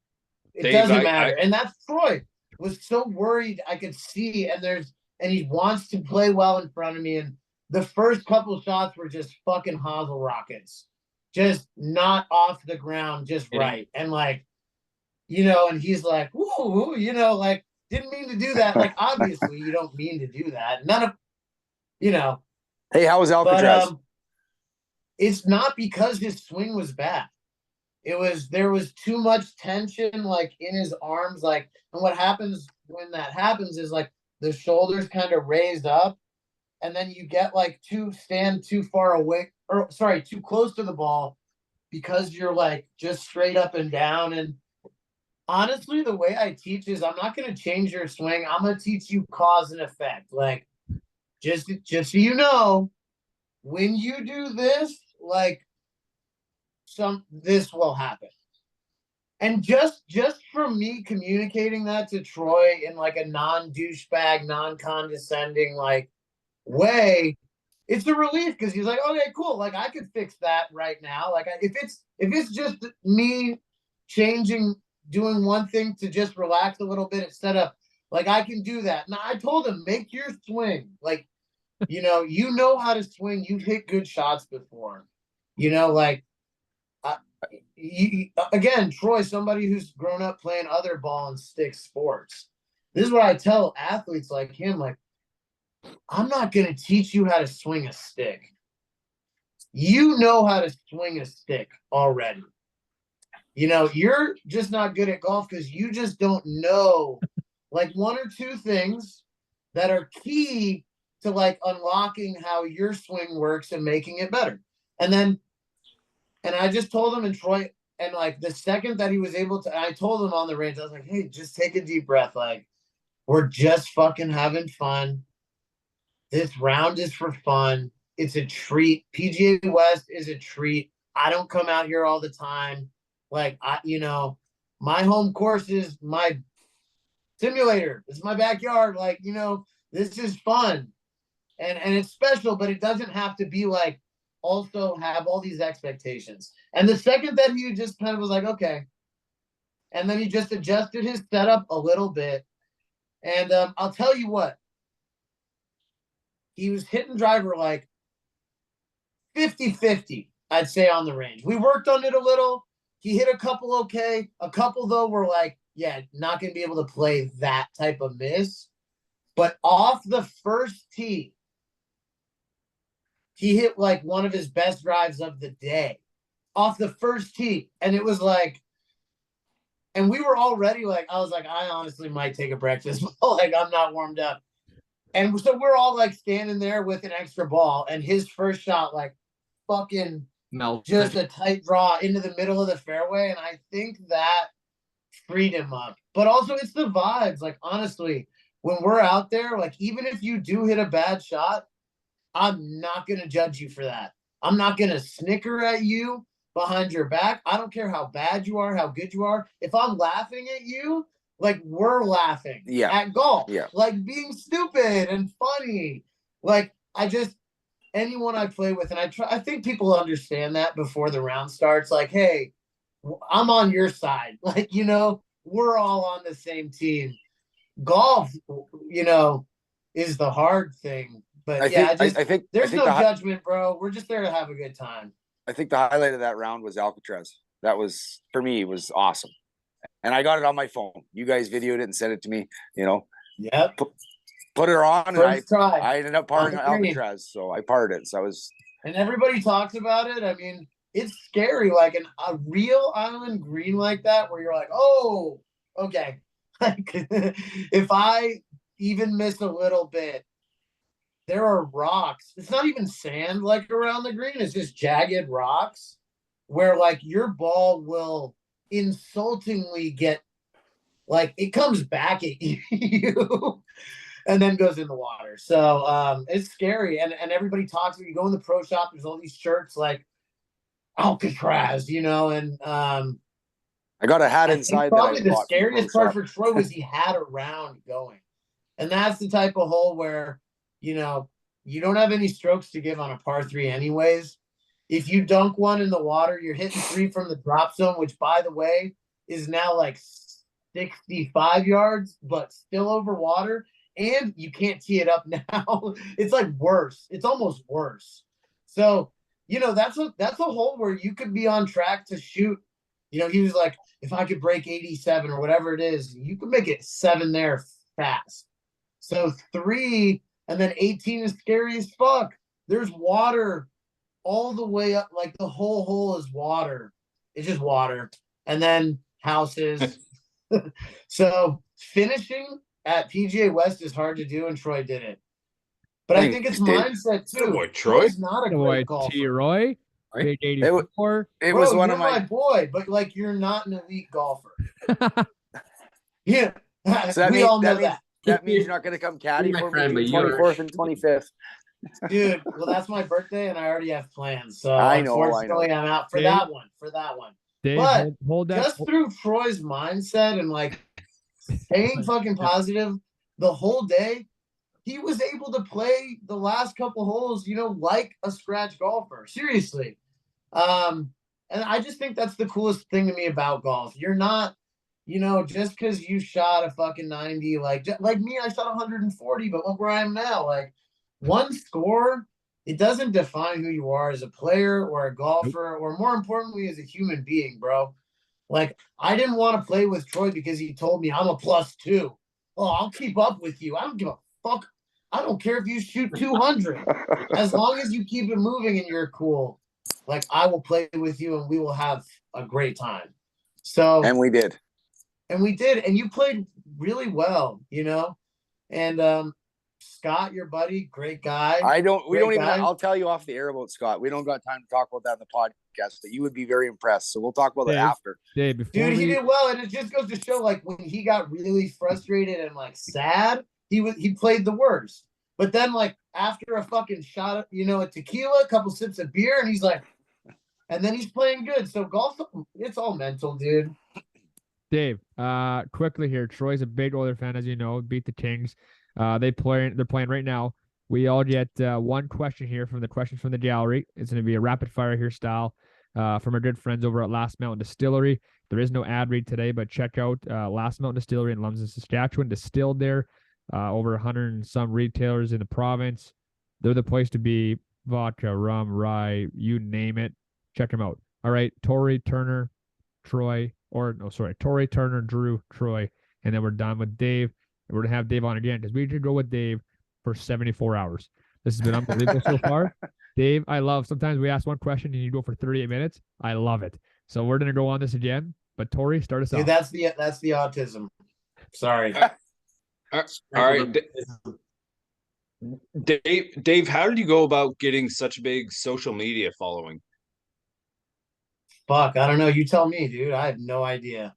it doesn't matter. And that's Troy was so worried. I could see, and he wants to play well in front of me. And the first couple shots were just fucking Hosel rockets, just not off the ground, just right. And like, and he's like, whoa, like, didn't mean to do that. Like, obviously, you don't mean to do that. None of, Hey, how was Alcatraz? But, it's not because his swing was bad. There was too much tension, like, in his arms. Like, and what happens when that happens is, like, the shoulders kind of raised up, and then you get, like, stand too far away, or sorry, too close to the ball, because you're, like, just straight up and down. And honestly, the way I teach is, I'm not going to change your swing. I'm going to teach you cause and effect. Like, just so you know, when you do this, like, this will happen. And just from me communicating that to Troy in like a non-douchebag, non-condescending like way, it's a relief, because he's like, okay, cool. Like, I could fix that right now. Like, if it's just me changing, doing one thing to just relax a little bit instead of, like, I can do that. Now, I told him, make your swing. Like, you know how to swing. You've hit good shots before. Like, again, Troy, somebody who's grown up playing other ball and stick sports. This is what I tell athletes like him. Like, I'm not going to teach you how to swing a stick. You know how to swing a stick already. You're just not good at golf because you just don't know like one or two things that are key to like unlocking how your swing works and making it better. And I just told him, and Troy And like the second that he was able to, I told him on the range, I was like, hey, just take a deep breath. Like, we're just fucking having fun. This round is for fun. It's a treat. PGA West is a treat. I don't come out here all the time. Like, my home course is my simulator. It's my backyard. Like, this is fun. And it's special, but it doesn't have to be like also have all these expectations. And the second that he just kind of was like, okay. And then he just adjusted his setup a little bit. And I'll tell you what. He was hitting driver like 50-50, I'd say, on the range. We worked on it a little. He hit a couple okay. A couple, though, were like, yeah, not going to be able to play that type of miss. But off the first tee, he hit like one of his best drives of the day. Off the first tee. And it was like, and we were already like, I was like, I honestly might take a breakfast. Like, I'm not warmed up. And so we're all like standing there with an extra ball, and his first shot, like fucking just a tight draw into the middle of the fairway. And I think that freed him up. But also it's the vibes. Like, honestly, when we're out there, like, even if you do hit a bad shot, I'm not going to judge you for that. I'm not going to snicker at you behind your back. I don't care how bad you are, how good you are. If I'm laughing at you, like, we're laughing at golf, like being stupid and funny. Like, anyone I play with, and I think people understand that before the round starts. Like, hey, I'm on your side. Like, we're all on the same team. Golf, is the hard thing. But I think there's no judgment, bro. We're just there to have a good time. I think the highlight of that round was Alcatraz. That was, for me, was awesome. And I got it on my phone. You guys videoed it and sent it to me, Yep. Put it on. First and try. I ended up parring Alcatraz. So I parred it. So I was. And everybody talks about it. I mean, it's scary. Like a real island green like that, where you're like, oh, okay. Like, if I even miss a little bit, there are rocks. It's not even sand like around the green. It's just jagged rocks where like your ball will insultingly get, like, it comes back at you and then goes in the water. So it's scary. And everybody talks, when you go in the pro shop, there's all these shirts like Alcatraz, and I got a hat inside. Probably the scariest part for Troy was he had a round going. And that's the type of hole where, you don't have any strokes to give on a par 3 anyways. If you dunk one in the water, you're hitting 3 from the drop zone, which, by the way, is now like 65 yards, but still over water. And you can't tee it up now. It's like worse. It's almost worse. So, that's a hole where you could be on track to shoot. He was like, if I could break 87 or whatever it is, you could make it 7 there fast. So 3 and then 18 is scary as fuck. There's water all the way up. Like, the whole hole is water. It's just water. And then houses. So finishing at PGA West is hard to do, and Troy did it. But I think it's mindset too. Boy, Troy. He's not a great golfer. T-Roy, big 84. It was one of my boy, but like, you're not an elite golfer. Yeah, so we all know that. That means you're not going to come caddy for me 24th and 25th. Dude, well, that's my birthday, and I already have plans. So unfortunately, I'm out for that one. Dave, but hold that. Just through Troy's mindset and like staying fucking positive the whole day, he was able to play the last couple holes, like a scratch golfer. Seriously. And I just think that's the coolest thing to me about golf. You're not, just because you shot a fucking 90, like me, I shot 140, but look where I am now. Like, one score, it doesn't define who you are as a player or a golfer, or more importantly, as a human being, bro. Like, I didn't want to play with Troy because he told me I'm a +2. Oh, I'll keep up with you. I don't give a fuck. I don't care if you shoot 200. As long as you keep it moving and you're cool, like, I will play with you and we will have a great time. So, and we did. And you played really well, and Scott, your buddy, great guy. We don't Great even, guy. I'll tell you off the air about Scott. We don't got time to talk about that in the podcast, but you would be very impressed. So we'll talk about that Dave, after. Dave, before Dude, he we did well, and it just goes to show, like, when he got really frustrated and like sad, he played the worst. But then, like, after a fucking shot of, a tequila, a couple sips of beer, and he's like, and then he's playing good. So golf, it's all mental, dude. Dave, quickly here. Troy's a big Oilers fan, as you know, beat the Kings. They're playing right now. We all get one question here from the questions from the gallery. It's going to be a rapid fire here style from our good friends over at Last Mountain Distillery. There is no ad read today, but check out Last Mountain Distillery in Lumsden, Saskatchewan. Distilled there, over 100 and some retailers in the province. They're the place to be. Vodka, rum, rye, you name it. Check them out. All right, Torrie, Turner, Troy, Torrie, Turner, Drew, Troy, and then we're done with Dave. We're going to have Dave on again because we could go with Dave for 74 hours. This has been unbelievable so far. Dave, I love, sometimes we ask one question and you go for 38 minutes. I love it. So we're going to go on this again, but Torrie, start us Dude, off. that's the autism. Sorry. All right. Dave, how did you go about getting such a big social media following? Fuck, I don't know. You tell me, dude. I have no idea.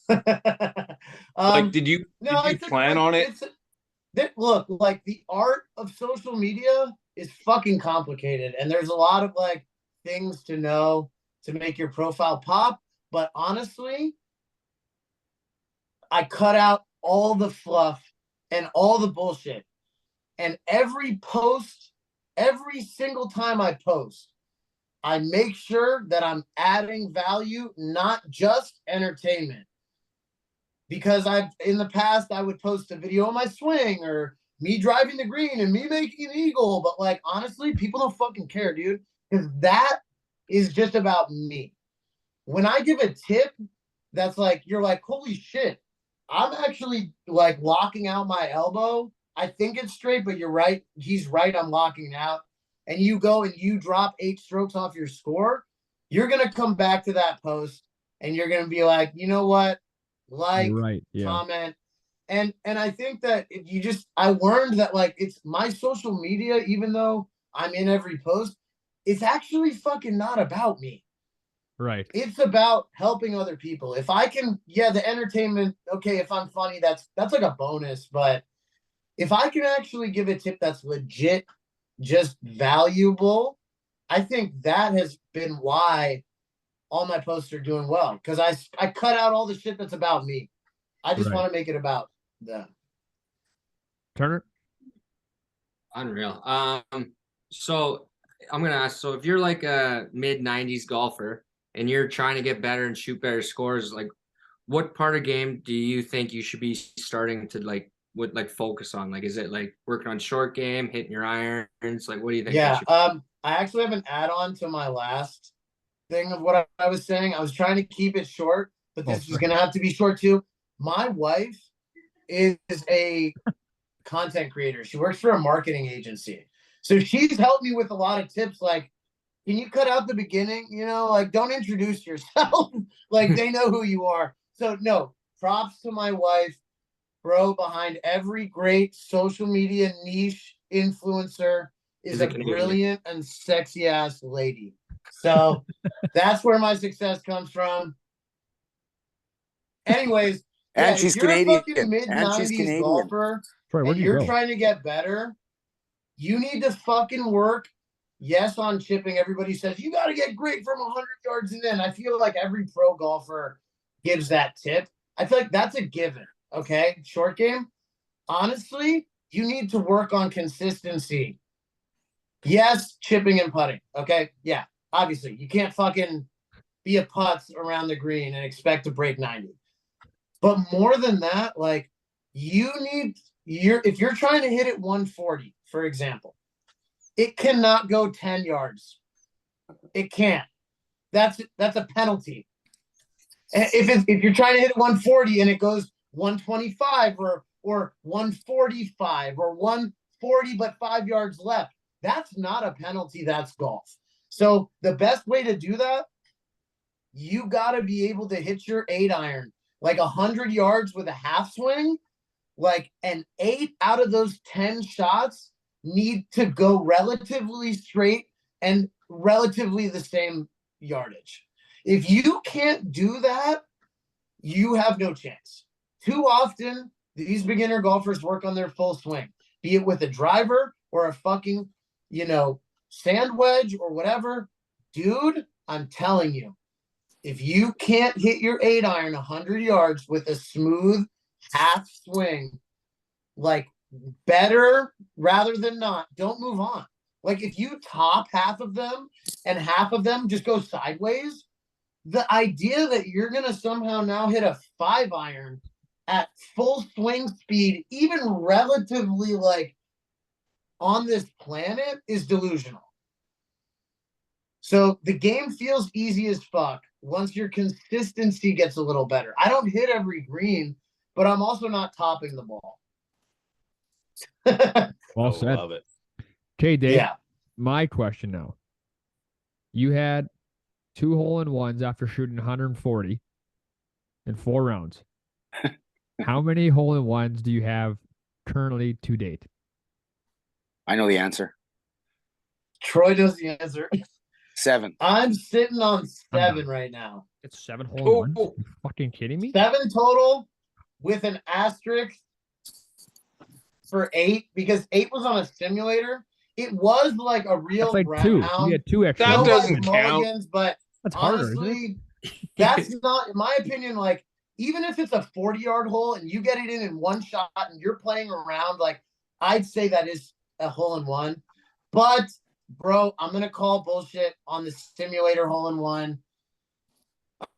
Did you plan on it? Look, like, the art of social media is fucking complicated, and there's a lot of like things to know to make your profile pop. But honestly, I cut out all the fluff and all the bullshit. And every single time I post, I make sure that I'm adding value, not just entertainment. Because in the past, I would post a video of my swing or me driving the green and me making an eagle. But like, honestly, people don't fucking care, dude. Because that is just about me. When I give a tip that's like, you're like, holy shit, I'm actually like locking out my elbow. I think it's straight, but you're right. He's right. I'm locking it out. And you go and you drop 8 strokes off your score. You're going to come back to that post and you're going to be like, you know what? Like, right, yeah. Comment. And I think that I learned that, like, it's my social media, even though I'm in every post, it's actually fucking not about me. Right. It's about helping other people. If I can, the entertainment, okay, if I'm funny, that's like a bonus. But if I can actually give a tip that's legit, just valuable, I think that has been why all my posts are doing well. Because I cut out all the shit that's about me. I just want to make it about them. Turner? Unreal. So I'm gonna ask, so if you're like a mid-90s golfer and you're trying to get better and shoot better scores, like, what part of game do you think you should be starting to focus on? Like, is it like working on short game, hitting your irons? Like, what do you think? I actually have an add-on to my last thing of what I was saying. I was trying to keep it short, but this is gonna have to be short too. My wife is a content creator. She works for a marketing agency. So she's helped me with a lot of tips, like, can you cut out the beginning? Like, don't introduce yourself. Like, they know who you are. So no, props to my wife, bro. Behind every great social media niche influencer is a brilliant and sexy ass lady. So that's where my success comes from. Anyways, and she's Canadian. Mid-90s golfer, Sorry, and you're trying to get better, you need to fucking work. Yes, on chipping, everybody says you got to get great from 100 yards and in. I feel like every pro golfer gives that tip. I feel like that's a given. Okay, short game. Honestly, you need to work on consistency. Yes, chipping and putting. Okay, yeah, obviously you can't fucking be a putz around the green and expect to break 90. But more than that, like, if you're trying to hit it 140, for example, it cannot go 10 yards. It can't. That's a penalty. If you're trying to hit it 140 and it goes 125 or 145 or 140 but 5 yards left, that's not a penalty. That's golf. So the best way to do that, you got to be able to hit your 8-iron like 100 yards with a half swing like an 8 out of those 10 shots need to go relatively straight and relatively the same yardage. If you can't do that, you have no chance. Too often, these beginner golfers work on their full swing, be it with a driver or a fucking, sand wedge or whatever. Dude, I'm telling you, if you can't hit your 8-iron 100 yards with a smooth half swing, like better rather than not, don't move on. Like if you top half of them and half of them just go sideways, the idea that you're going to somehow now hit a 5-iron at full swing speed, even relatively like on this planet, is delusional. So the game feels easy as fuck once your consistency gets a little better. I don't hit every green, but I'm also not topping the ball. Well said. Love it. Okay, Dave. Yeah. My question now. You had 2 hole-in-ones after shooting 140 in 4 rounds. How many hole-in-ones do you have currently to date? I know the answer. Troy knows the answer. 7. I'm sitting on I'm 7 done. right now. It's 7 hole-in-ones? Oh. You fucking kidding me? 7 total with an asterisk for 8 because 8 was on a simulator. It was like a real That's like 2. round. You had 2 extra. That No, ones. doesn't like count. mulligans, but That's harder, isn't it? honestly, that's not, in my opinion, like, even if it's a 40-yard hole and you get it in one shot and you're playing around, like, I'd say that is a hole-in-one. But, bro, I'm going to call bullshit on the simulator hole-in-one.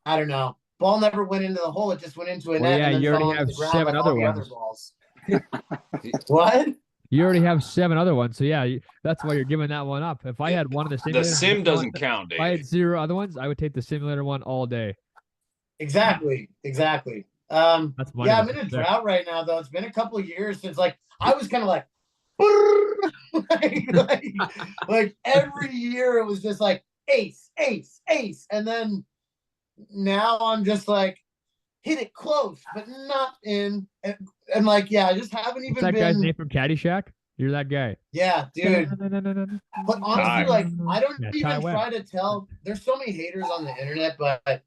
I don't know. Ball never went into the hole. It just went into a Well, net yeah, and then you fell already onto have the ground 7 like other all the other ones. balls. What? You already have 7 other ones. So, yeah, that's why you're giving that one up. If I had one of the The simulators, sim doesn't count, if I had Dave. 0 other ones, I would take the simulator one all day. Exactly. That's money. Yeah, I'm in a drought right now, though. It's been a couple of years since, like, I was kind of like, like every year it was just like ace, ace, ace. And then now I'm just like, hit it close, but not in. And like, yeah, I just haven't What's even that guy's been. name from Caddyshack? You're that guy. Yeah, dude. But honestly, Ty. like, I don't Yeah, Ty even Webb. try to tell. There's so many haters on the internet, but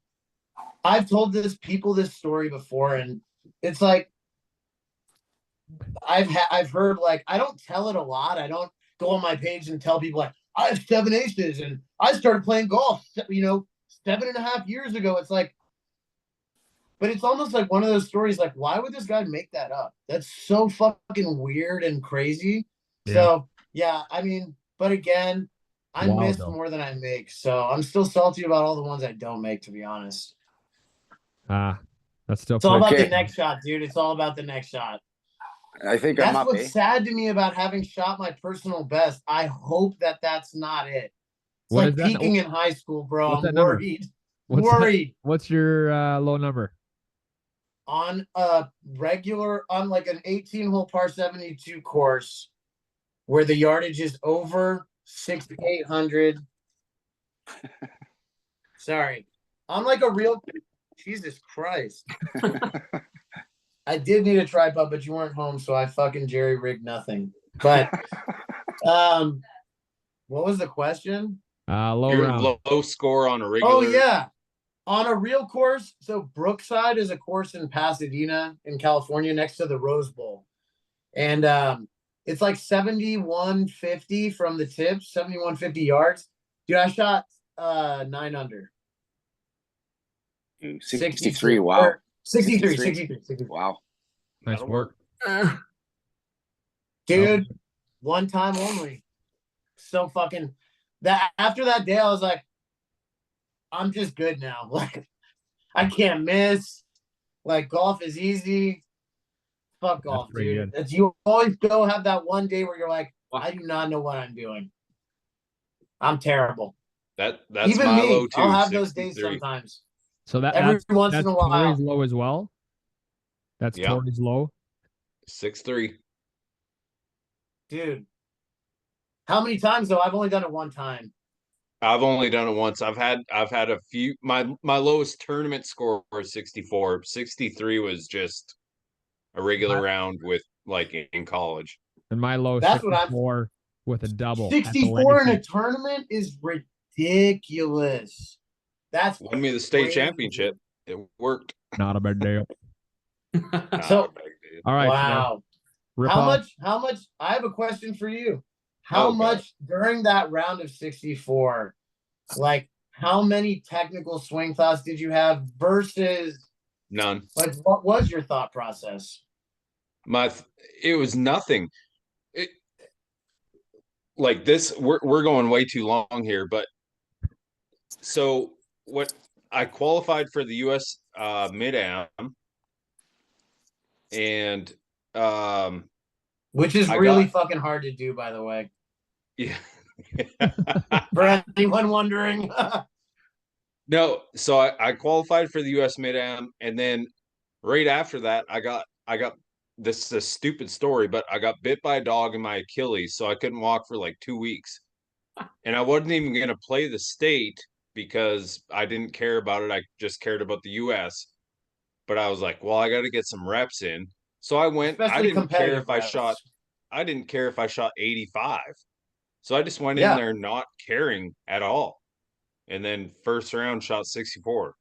I've told people this story before, and it's like I've heard, like, I don't tell it a lot. I don't go on my page and tell people like I have 7 aces and I started playing golf, 7.5 years ago. It's like, but it's almost like one of those stories. Like, why would this guy make that up? That's so fucking weird and crazy. Yeah. So yeah, I mean, but again, I Wow, miss though. more than I make, so I'm still salty about all the ones I don't make, to be honest. That's still It's all about Okay. the next shot, dude. It's all about the next shot. I think I'm That's up, what's sad to me about having shot my personal best. I hope that that's not it. It's What like is that? peaking in high school, bro. What's I'm that number? worried. What's what's your low number? On a regular, on like an 18-hole par 72 course where the yardage is over 6,800. Sorry. I'm like a real, Jesus Christ. I did need a tripod, but you weren't home, so I fucking jerry rigged nothing. But what was the question? Low Your round. low score on a regular. Oh yeah. On a real course, so Brookside is a course in Pasadena in California next to the Rose Bowl. And it's like 7,150 from the tips, 7,150 yards. Dude, I shot 9 under. 63. Wow. 63. Wow. Nice That'll work. Dude, one time only. So fucking that after that day, I was like, I'm just good now. Like, I can't miss. Like, golf is easy. Fuck golf, pretty dude. good. It's, you always go have that one day where you're like, I do not know what I'm doing. I'm terrible. That's Even my me, low too. I'll have those days 63. sometimes. So Every once that's in a while. Torrie's low as well. That's Yeah. Torrie's low. 6'3". Dude. How many times though? I've only done it one time. I've only done it once. I've had a few. My lowest tournament score was 64. 63 was just a regular round with like in college. And my low That's what I'm- 64 with a double. at the 64 in a legacy. tournament is ridiculous. That's Won me the state crazy. championship. It worked. Not a big deal. Not So- a big deal. All right. Wow. Rip How off. much? I have a question for you. How Oh, God. much during that round of 64, like how many technical swing thoughts did you have versus None. like what was your thought process? It was nothing. It like this. We're going way too long here, but so what? I qualified for the U.S. Mid-Am, and Which is I really got- fucking hard to do, by the way. yeah. For anyone wondering. No, so I qualified for the U.S. Mid-Am, and then right after that, I got this is a stupid story, but I got bit by a dog in my Achilles, so I couldn't walk for like 2 weeks, and I wasn't even going to play the state because I didn't care about it. I just cared about the U.S. But I was like, well, I got to get some reps in, so I went. I Especially didn't care competitive if I reps. shot. I didn't care if I shot 85, so I just went Yeah. in there not caring at all. And then first round shot 64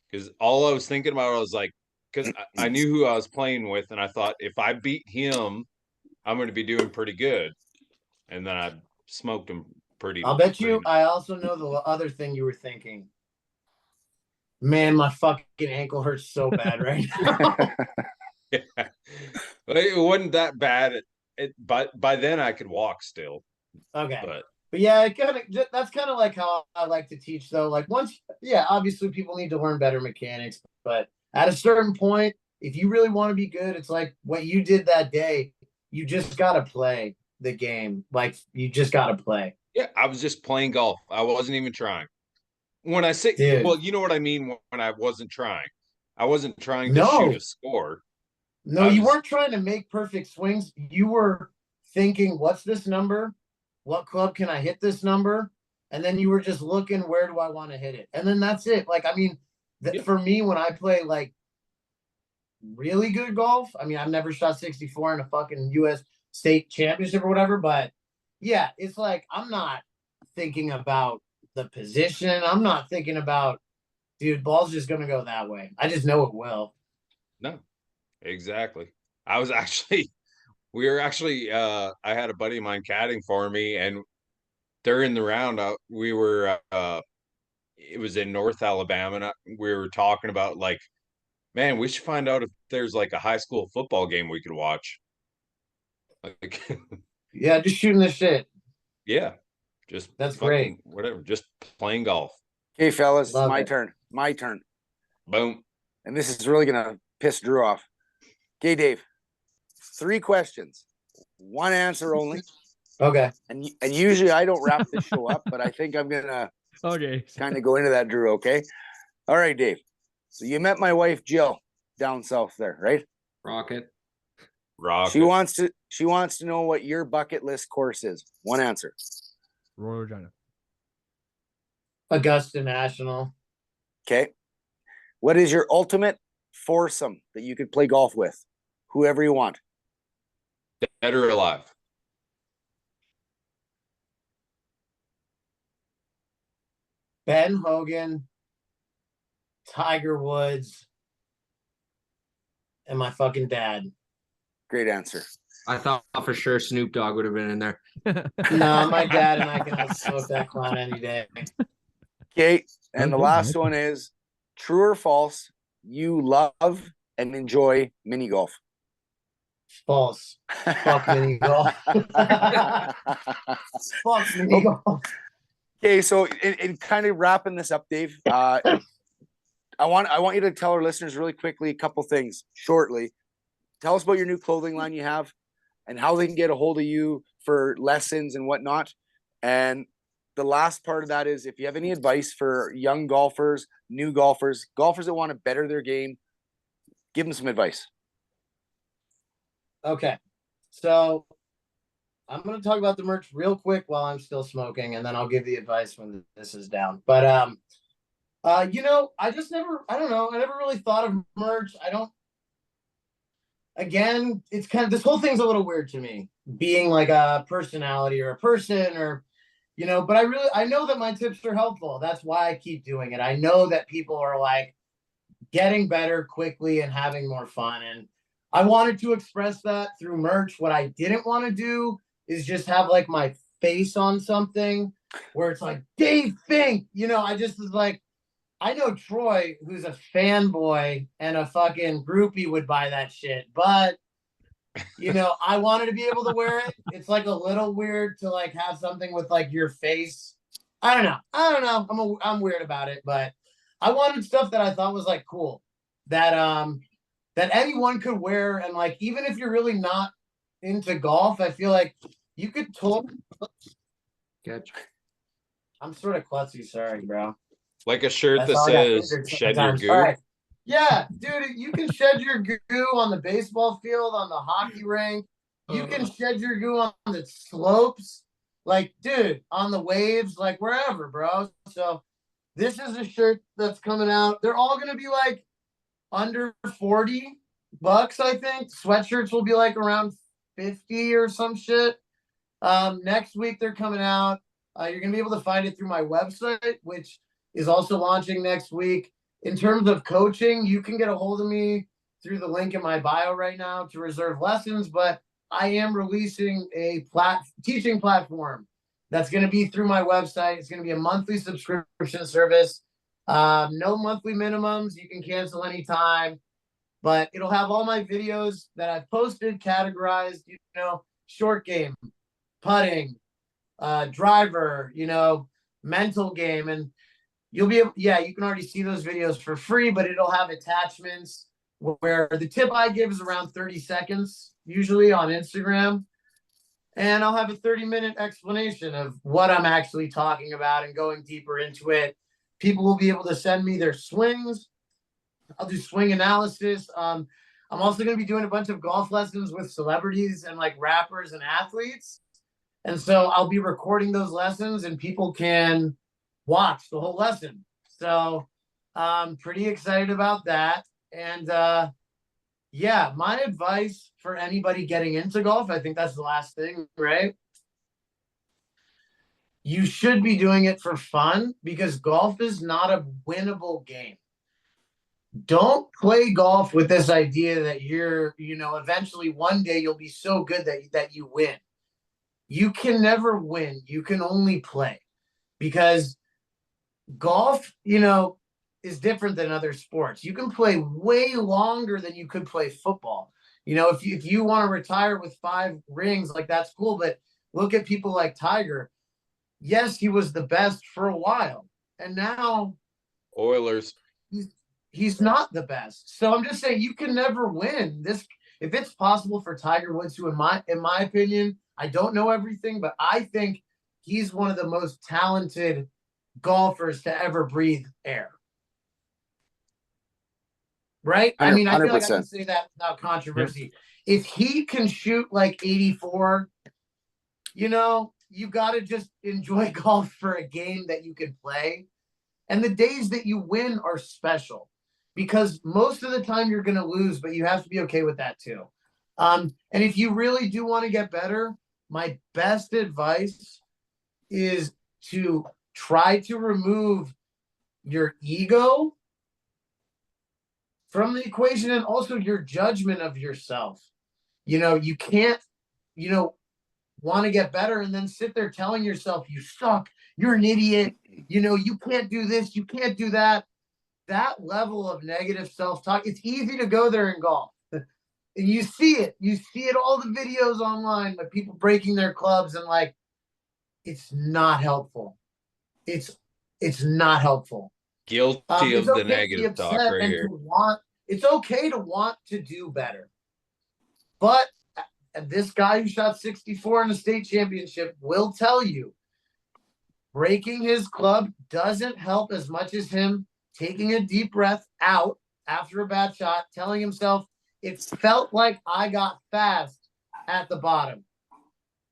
because all I was thinking about, I was like, because I knew who I was playing with, and I thought if I beat him, I'm going to be doing pretty good. And then I smoked him pretty. I'll bet pretty you I also know the other thing you were thinking. Man, my fucking ankle hurts so bad right now. Yeah. But it wasn't that bad. But by then I could walk still. Okay. But yeah, that's kind of like how I like to teach though. Like obviously people need to learn better mechanics, but at a certain point, if you really want to be good, it's like what you did that day. You just got to play the game. Like you just got to play. yeah, I was just playing golf. I wasn't even trying. When I say, Dude. well, you know what I mean when I wasn't trying. I wasn't trying to No. shoot a score. No, you weren't trying to make perfect swings. You were thinking, what's this number? What club can I hit this number? And then you were just looking, where do I want to hit it? And then that's it. Like, I mean, for me, when I play like really good golf, I mean, I've never shot 64 in a fucking US state championship or whatever, but yeah, it's like, I'm not thinking about the position. I'm not thinking about, dude, ball's just going to go that way. I just know it will. No, exactly. I had a buddy of mine caddying for me, and during the round, we were, it was in North Alabama, and we were talking about like, man, we should find out if there's like a high school football game we could watch. Like, yeah, just shooting the shit. Yeah, just that's great. Whatever, just playing golf. Okay, fellas, Love my it. turn. My turn. Boom. And this is really gonna piss Drew off. Okay, Dave. 3 questions, 1 answer only. Okay. And usually I don't wrap this show up, but I think I'm gonna Okay. kind of go into that, Drew. Okay. All right, Dave. So you met my wife Jill down south there, right? Rocket. Rock. She wants to know what your bucket list course is. 1 answer. Royal Regina. Augusta National. Okay. What is your ultimate foursome that you could play golf with? Whoever you want. Dead or alive. Ben Hogan, Tiger Woods, and my fucking dad. Great answer. I thought for sure Snoop Dogg would have been in there. No, my dad and I can outsmoke that clown any day. Okay. And the Okay, last nice. one is true or false. You love and enjoy mini golf. False. Fuck mini golf. Fuck mini golf. Okay, so in kind of wrapping this up, Dave, I want you to tell our listeners really quickly a couple things shortly. Tell us about your new clothing line you have and how they can get a hold of you for lessons and whatnot. And the last part of that is if you have any advice for young golfers, new golfers, golfers that want to better their game, give them some advice. Okay. So I'm going to talk about the merch real quick while I'm still smoking, and then I'll give the advice when this is down. But, I don't know. I never really thought of merch. again, it's kind of, this whole thing's a little weird to me, being like a personality or a person or, but I know that my tips are helpful. That's why I keep doing it. I know that people are like getting better quickly and having more fun. And I wanted to express that through merch. What I didn't want to do is just have like my face on something where it's like Dave Fink. I just was like, I know Troy, who's a fanboy and a fucking groupie, would buy that shit. But I wanted to be able to wear it. It's like a little weird to like have something with like your face. I don't know. I'm weird about it, but I wanted stuff that I thought was like cool, that that anyone could wear, and like even if you're really not into golf, I feel like you could totally. Catch. I'm sort of klutzy, sorry, bro. Like a shirt That's that all I got says figured "Shed your sometimes. goo." All right. Yeah, dude, you can shed your goo on the baseball field, on the hockey rink. You can shed your goo on the slopes, like, dude, on the waves, like wherever, bro. So this is a shirt that's coming out. They're all gonna be like under $40, I think. Sweatshirts will be like around 50 or some shit. Next week they're coming out. You're gonna be able to find it through my website, which is also launching next week. In terms of coaching, you can get a hold of me through the link in my bio right now to reserve lessons, but I am releasing a teaching platform that's going to be through my website. It's going to be a monthly subscription service. No monthly minimums. You can cancel anytime, but it'll have all my videos that I've posted, categorized, short game, putting, driver, mental game. And you'll be able, you can already see those videos for free, but it'll have attachments where the tip I give is around 30 seconds, usually on Instagram. And I'll have a 30-minute explanation of what I'm actually talking about and going deeper into it. People will be able to send me their swings. I'll do swing analysis. I'm also going to be doing a bunch of golf lessons with celebrities and like rappers and athletes. And so I'll be recording those lessons and people can watch the whole lesson. So I'm pretty excited about that. And my advice for anybody getting into golf, I think that's the last thing, right? You should be doing it for fun because golf is not a winnable game. Don't play golf with this idea that you're, eventually one day you'll be so good that you win. You can never win. You can only play, because golf, is different than other sports. You can play way longer than you could play football. If you want to retire with 5 rings, like that's cool. But look at people like Tiger. Yes, he was the best for a while, and now Oilers. He's not the best. So I'm just saying you can never win this. If it's possible for Tiger Woods, who in my opinion, I don't know everything, but I think he's one of the most talented golfers to ever breathe air. Right? I mean, I feel like I can say that without controversy. If he can shoot like 84, you got to just enjoy golf for a game that you can play. And the days that you win are special, because most of the time you're going to lose, but you have to be okay with that too. And if you really do want to get better, my best advice is to try to remove your ego from the equation, and also your judgment of yourself. You can't, want to get better and then sit there telling yourself you suck, you're an idiot, you can't do this, you can't do that. That level of negative self-talk, it's easy to go there in golf. And you see it all the videos online, but people breaking their clubs, and like, it's not helpful. It's not helpful. Guilty of the negative talk right here. It's okay to want to do better. But this guy who shot 64 in the state championship will tell you, breaking his club doesn't help as much as him taking a deep breath out after a bad shot, telling himself, it felt like I got fast at the bottom.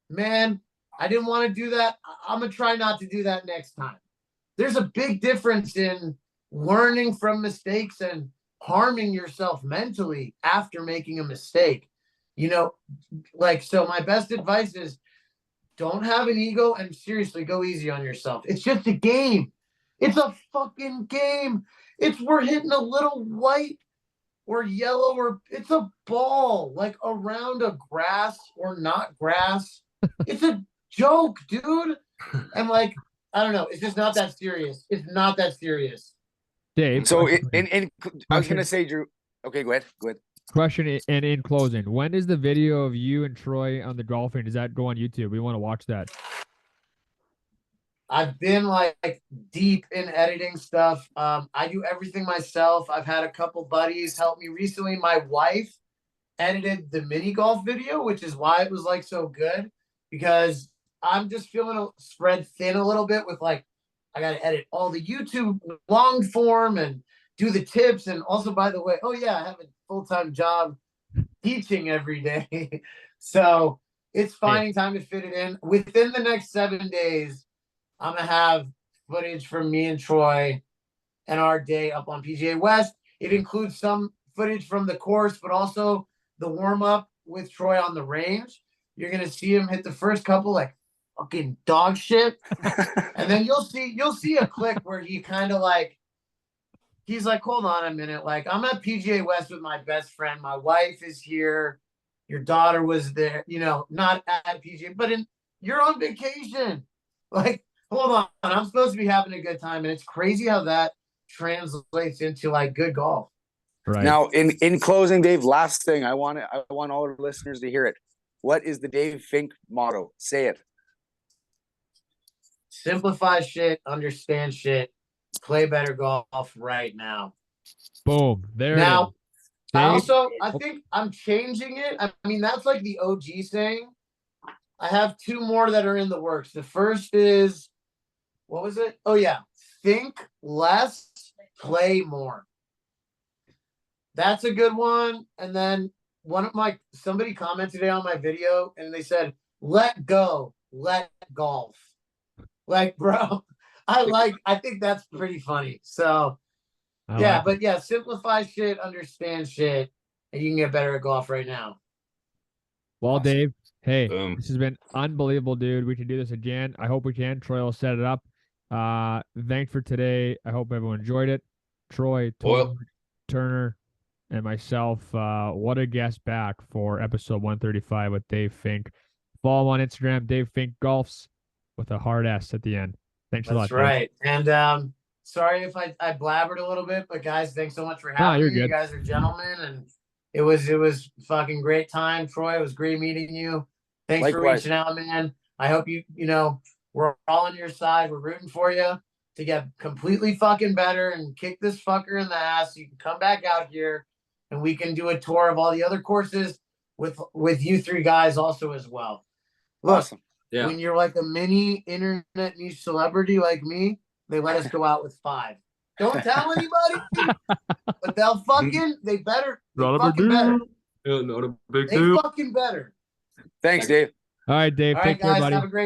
Man, I didn't want to do that. I'm going to try not to do that next time. There's a big difference in learning from mistakes and harming yourself mentally after making a mistake. You know, like, so my best advice is don't have an ego and seriously go easy on yourself. It's just a game. It's a fucking game. We're hitting a little white or yellow, or it's a ball like around a grass or not grass. It's a joke, dude. And like, I don't know. It's just not that serious. It's not that serious. Dave. So I was gonna say, Drew. Okay, go ahead. Go ahead. Question, and in closing, when is the video of you and Troy on the golfing? Does that go on YouTube? We want to watch that. I've been like deep in editing stuff. I do everything myself. I've had a couple buddies help me recently. My wife edited the mini golf video, which is why it was like so good, because I'm just feeling spread thin a little bit with like, I got to edit all the YouTube long form and do the tips. And also, by the way, oh yeah, I have a full-time job teaching every day. So it's finding time to fit it in. Within the next 7 days, I'm going to have footage from me and Troy and our day up on PGA West. It includes some footage from the course, but also the warm-up with Troy on the range. You're going to see him hit the first couple like fucking dog shit. And then you'll see a clip where he kind of like, he's like, hold on a minute. Like, I'm at PGA West with my best friend. My wife is here. Your daughter was there, you know, not at PGA, but you're on vacation. Like, hold on. I'm supposed to be having a good time. And it's crazy how that translates into like good golf. Right. Now, in closing, Dave, last thing, I want all our listeners to hear it. What is the Dave Fink motto? Say it. Simplify shit, understand shit, play better golf right now. Boom. There Now, it is. Dave? I think I'm changing it. I mean, that's like the OG saying. I have two more that are in the works. The first is, what was it? Oh, yeah. Think less, play more. That's a good one. And then somebody commented today on my video and they said, let go, let golf. Like, bro, I think that's pretty funny. So, yeah, but yeah, simplify shit, understand shit, and you can get better at golf right now. Well, Awesome. Dave, hey, Boom. this has been unbelievable, dude. We can do this again. I hope we can. Troy will set it up. Thanks for today. I hope everyone enjoyed it. Troy, Well- Turner, and myself, what a guest back for episode 135 with Dave Fink. Follow him on Instagram, Dave Fink Golfs, with a hard S at the end. Thanks a lot. That's right. And sorry if I blabbered a little bit, but guys, thanks so much for having you're me. good. You guys are gentlemen, and it was fucking great time. Troy, it was great meeting you. Thanks for Likewise. reaching out, man. I hope you know, we're all on your side. We're rooting for you to get completely fucking better and kick this fucker in the ass. You can come back out here and we can do a tour of all the other courses with you three guys also as well. Look, Awesome. Yeah. when you're like a mini internet niche celebrity like me, they let us go out with 5. Don't tell anybody, but they better. They fucking better. Not a big They fucking better. Thanks, Dave. All right, Dave. All Take right, care, guys, buddy. have a great